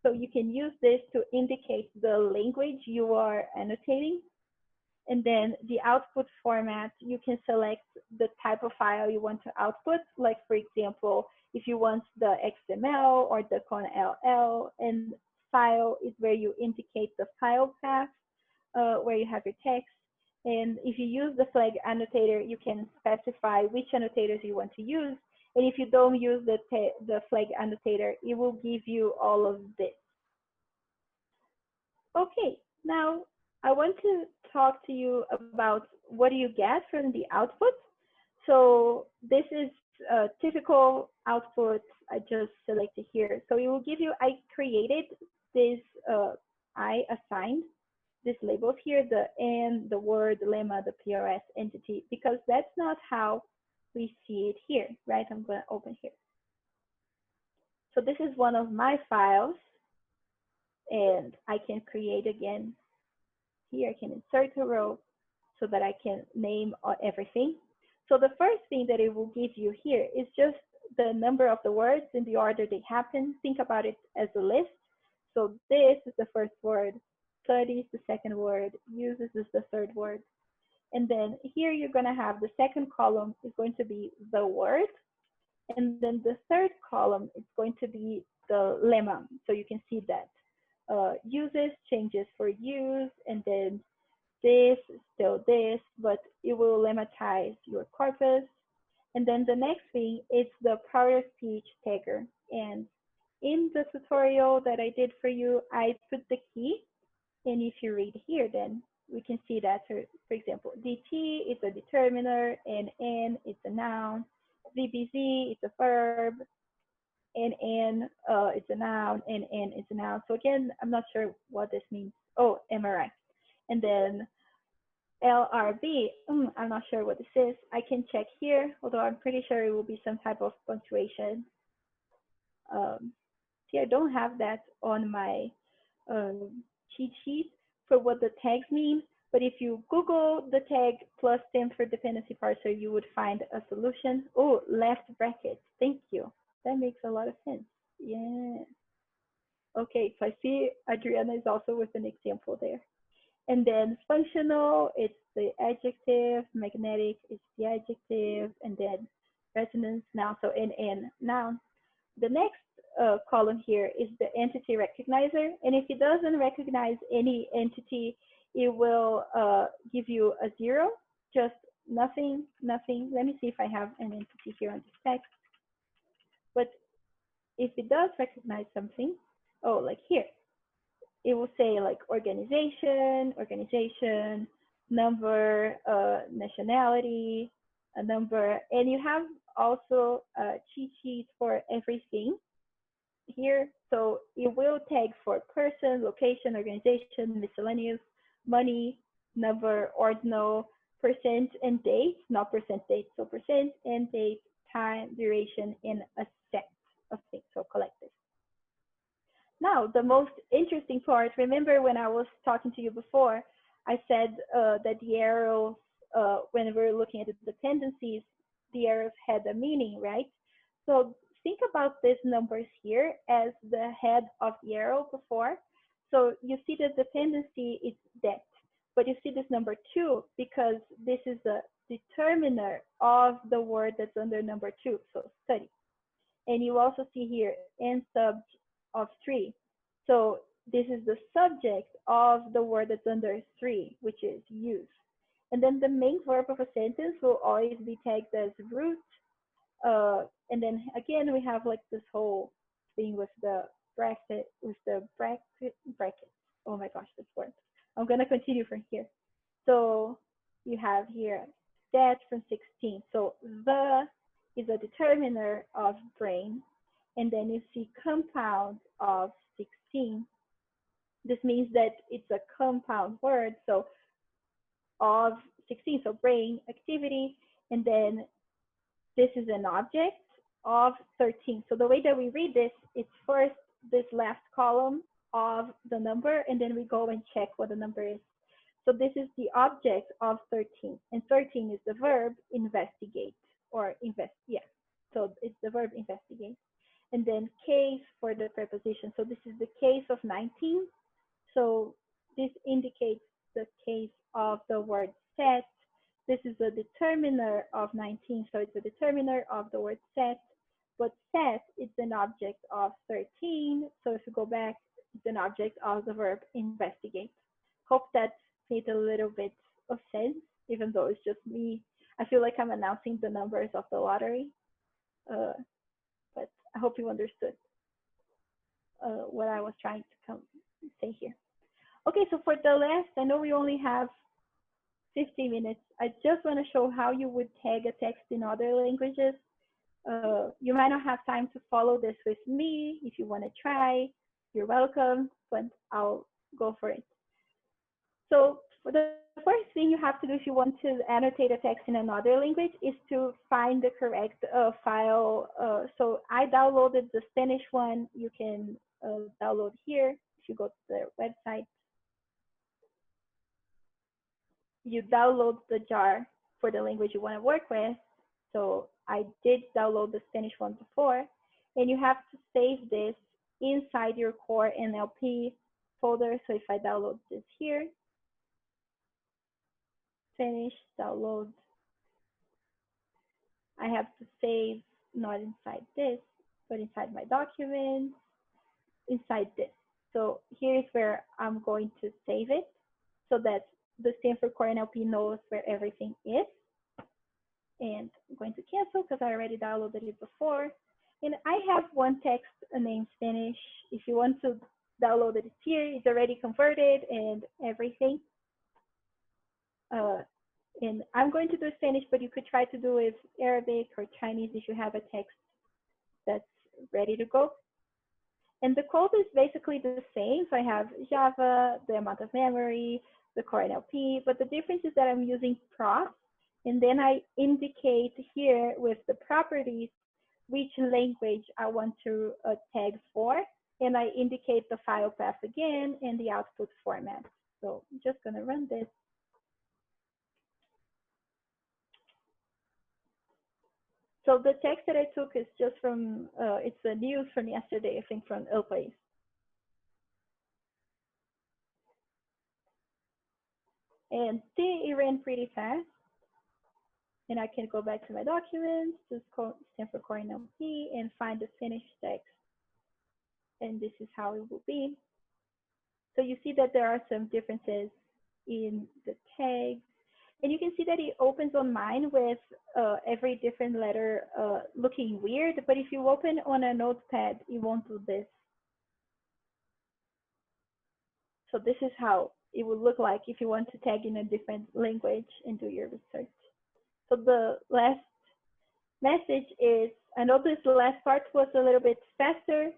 So you can use this to indicate the language you are annotating. And then the output format, you can select the type of file you want to output. Like for example, if you want the XML or the CONLL, and file is where you indicate the file path, where you have your text. And if you use the flag annotator, you can specify which annotators you want to use. And if you don't use the flag annotator, it will give you all of this. Okay, now I want to talk to you about what do you get from the output. So this is a typical output I just selected here. So it will give you, I created this, I assigned these labels here, the N, the word, the lemma, the PRS entity, because that's not how we see it here, right? I'm going to open here. So this is one of my files, and I can create again. Here I can insert a row so that I can name everything. So the first thing that it will give you here is just the number of the words in the order they happen. Think about it as a list. So this is the first word, study is the second word, uses is the third word. And then here you're going to have the second column is going to be the word. And then the third column is going to be the lemma. So you can see that. Uses, changes for use, and then this, still this, but it will lemmatize your corpus. And then the next thing is the part of speech tagger. And in the tutorial that I did for you, I put the key. And if you read here, then we can see that, for example, DT is a determiner, and N is a noun, VBZ is a verb, NN is a noun, and N is a noun. So again, I'm not sure what this means. Oh, MRI. And then LRB, I'm not sure what this is. I can check here, although I'm pretty sure it will be some type of punctuation. See, I don't have that on my cheat sheet for what the tags mean, but if you Google the tag plus Stanford Dependency Parser, you would find a solution. Oh, left bracket, thank you. That makes a lot of sense. Yeah. Okay, so I see Adriana is also with an example there. And then functional, it's the adjective. Magnetic, it's the adjective. And then resonance, noun, so NN, noun. The next column here is the entity recognizer. And if it doesn't recognize any entity, it will give you a 0, just nothing, nothing. Let me see if I have an entity here on this text. But if it does recognize something, oh, like here, it will say like organization, number, nationality, a number, and you have also cheat sheets for everything here. So it will tag for person, location, organization, miscellaneous, money, number, ordinal, percent, and date, not percent date, so percent and date, time, duration, and a set of things, so collective. Now, the most interesting part, remember when I was talking to you before, I said that the arrows, when we were looking at the dependencies, the arrows had a meaning, right? So think about these numbers here as the head of the arrow before. So you see the dependency is that, but you see this number 2 because this is the determiner of the word that's under number 2, so study. And you also see here and sub of 3. So this is the subject of the word that's under 3, which is use. And then the main verb of a sentence will always be tagged as root. And then again, we have like this whole thing with the bracket, bracket. Oh my gosh, this word. I'm gonna continue from here. So you have here that from 16. So the is a determiner of brain. And then you see compound of 16. This means that it's a compound word. So of 16, so brain activity. And then this is an object of 13. So the way that we read this, it's first this last column of the number, and then we go and check what the number is. So this is the object of 13. And 13 is the verb investigate or invest. Yeah. So it's the verb investigate. And then case for the preposition. So this is the case of 19. So this indicates the case of the word set. This is a determiner of 19. So it's a determiner of the word set. But set is an object of 13. So if you go back, it's an object of the verb investigate. Hope that made a little bit of sense, even though it's just me. I feel like I'm announcing the numbers of the lottery. But I hope you understood what I was trying to say here. Okay, so for the last, I know we only have 50 minutes. I just want to show how you would tag a text in other languages. You might not have time to follow this with me. If you want to try, you're welcome, but I'll go for it. So for the first thing you have to do if you want to annotate a text in another language is to find the correct file. So I downloaded the Spanish one. You can download here. If you go to their website, you download the jar for the language you want to work with. So I did download the Spanish one before, and you have to save this inside your Core Nlp folder. So if I download this here, finish, download, I have to save not inside this, but inside my documents, inside this. So here's where I'm going to save it so that the Stanford Core Nlp knows where everything is. And I'm going to cancel because I already downloaded it before. And I have one text named Spanish. If you want to download it, it's here. It's already converted and everything. And I'm going to do Spanish, but you could try to do it Arabic or Chinese if you have a text that's ready to go. And the code is basically the same. So I have Java, the amount of memory, the Core Nlp, but the difference is that I'm using prof. And then I indicate here with the properties which language I want to tag for. And I indicate the file path again and the output format. So I'm just going to run this. So the text that I took is just from, it's a news from yesterday, I think from 𝗀𝗏𝗋. And see, it ran pretty fast. And I can go back to my documents, to Stanford Core Nlp, and find the finished text. And this is how it will be. So you see that there are some differences in the tags. And you can see that it opens on mine with every different letter looking weird. But if you open on a notepad, it won't do this. So this is how it would look like if you want to tag in a different language and do your research. So the last message is, I know this last part was a little bit faster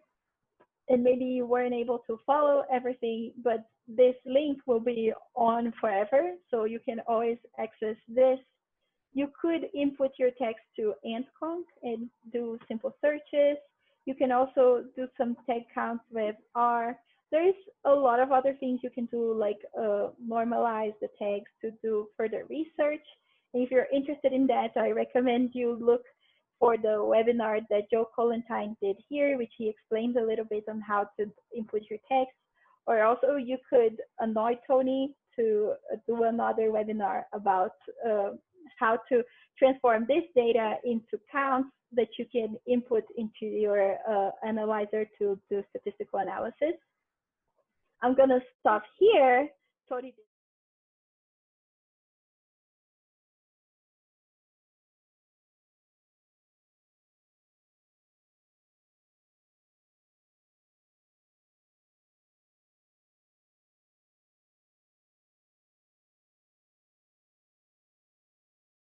and maybe you weren't able to follow everything, but this link will be on forever. So you can always access this. You could input your text to ant_conc and do simple searches. You can also do some tag counts with R. There's a lot of other things you can do, like normalize the tags to do further research. And if you're interested in that, I recommend you look for the webinar that 𝗂𝗏 did here, which he explains a little bit on how to input your text. Or also you could annoy Tony to do another webinar about how to transform this data into counts that you can input into your analyzer to do statistical analysis. I'm going to stop here. Tony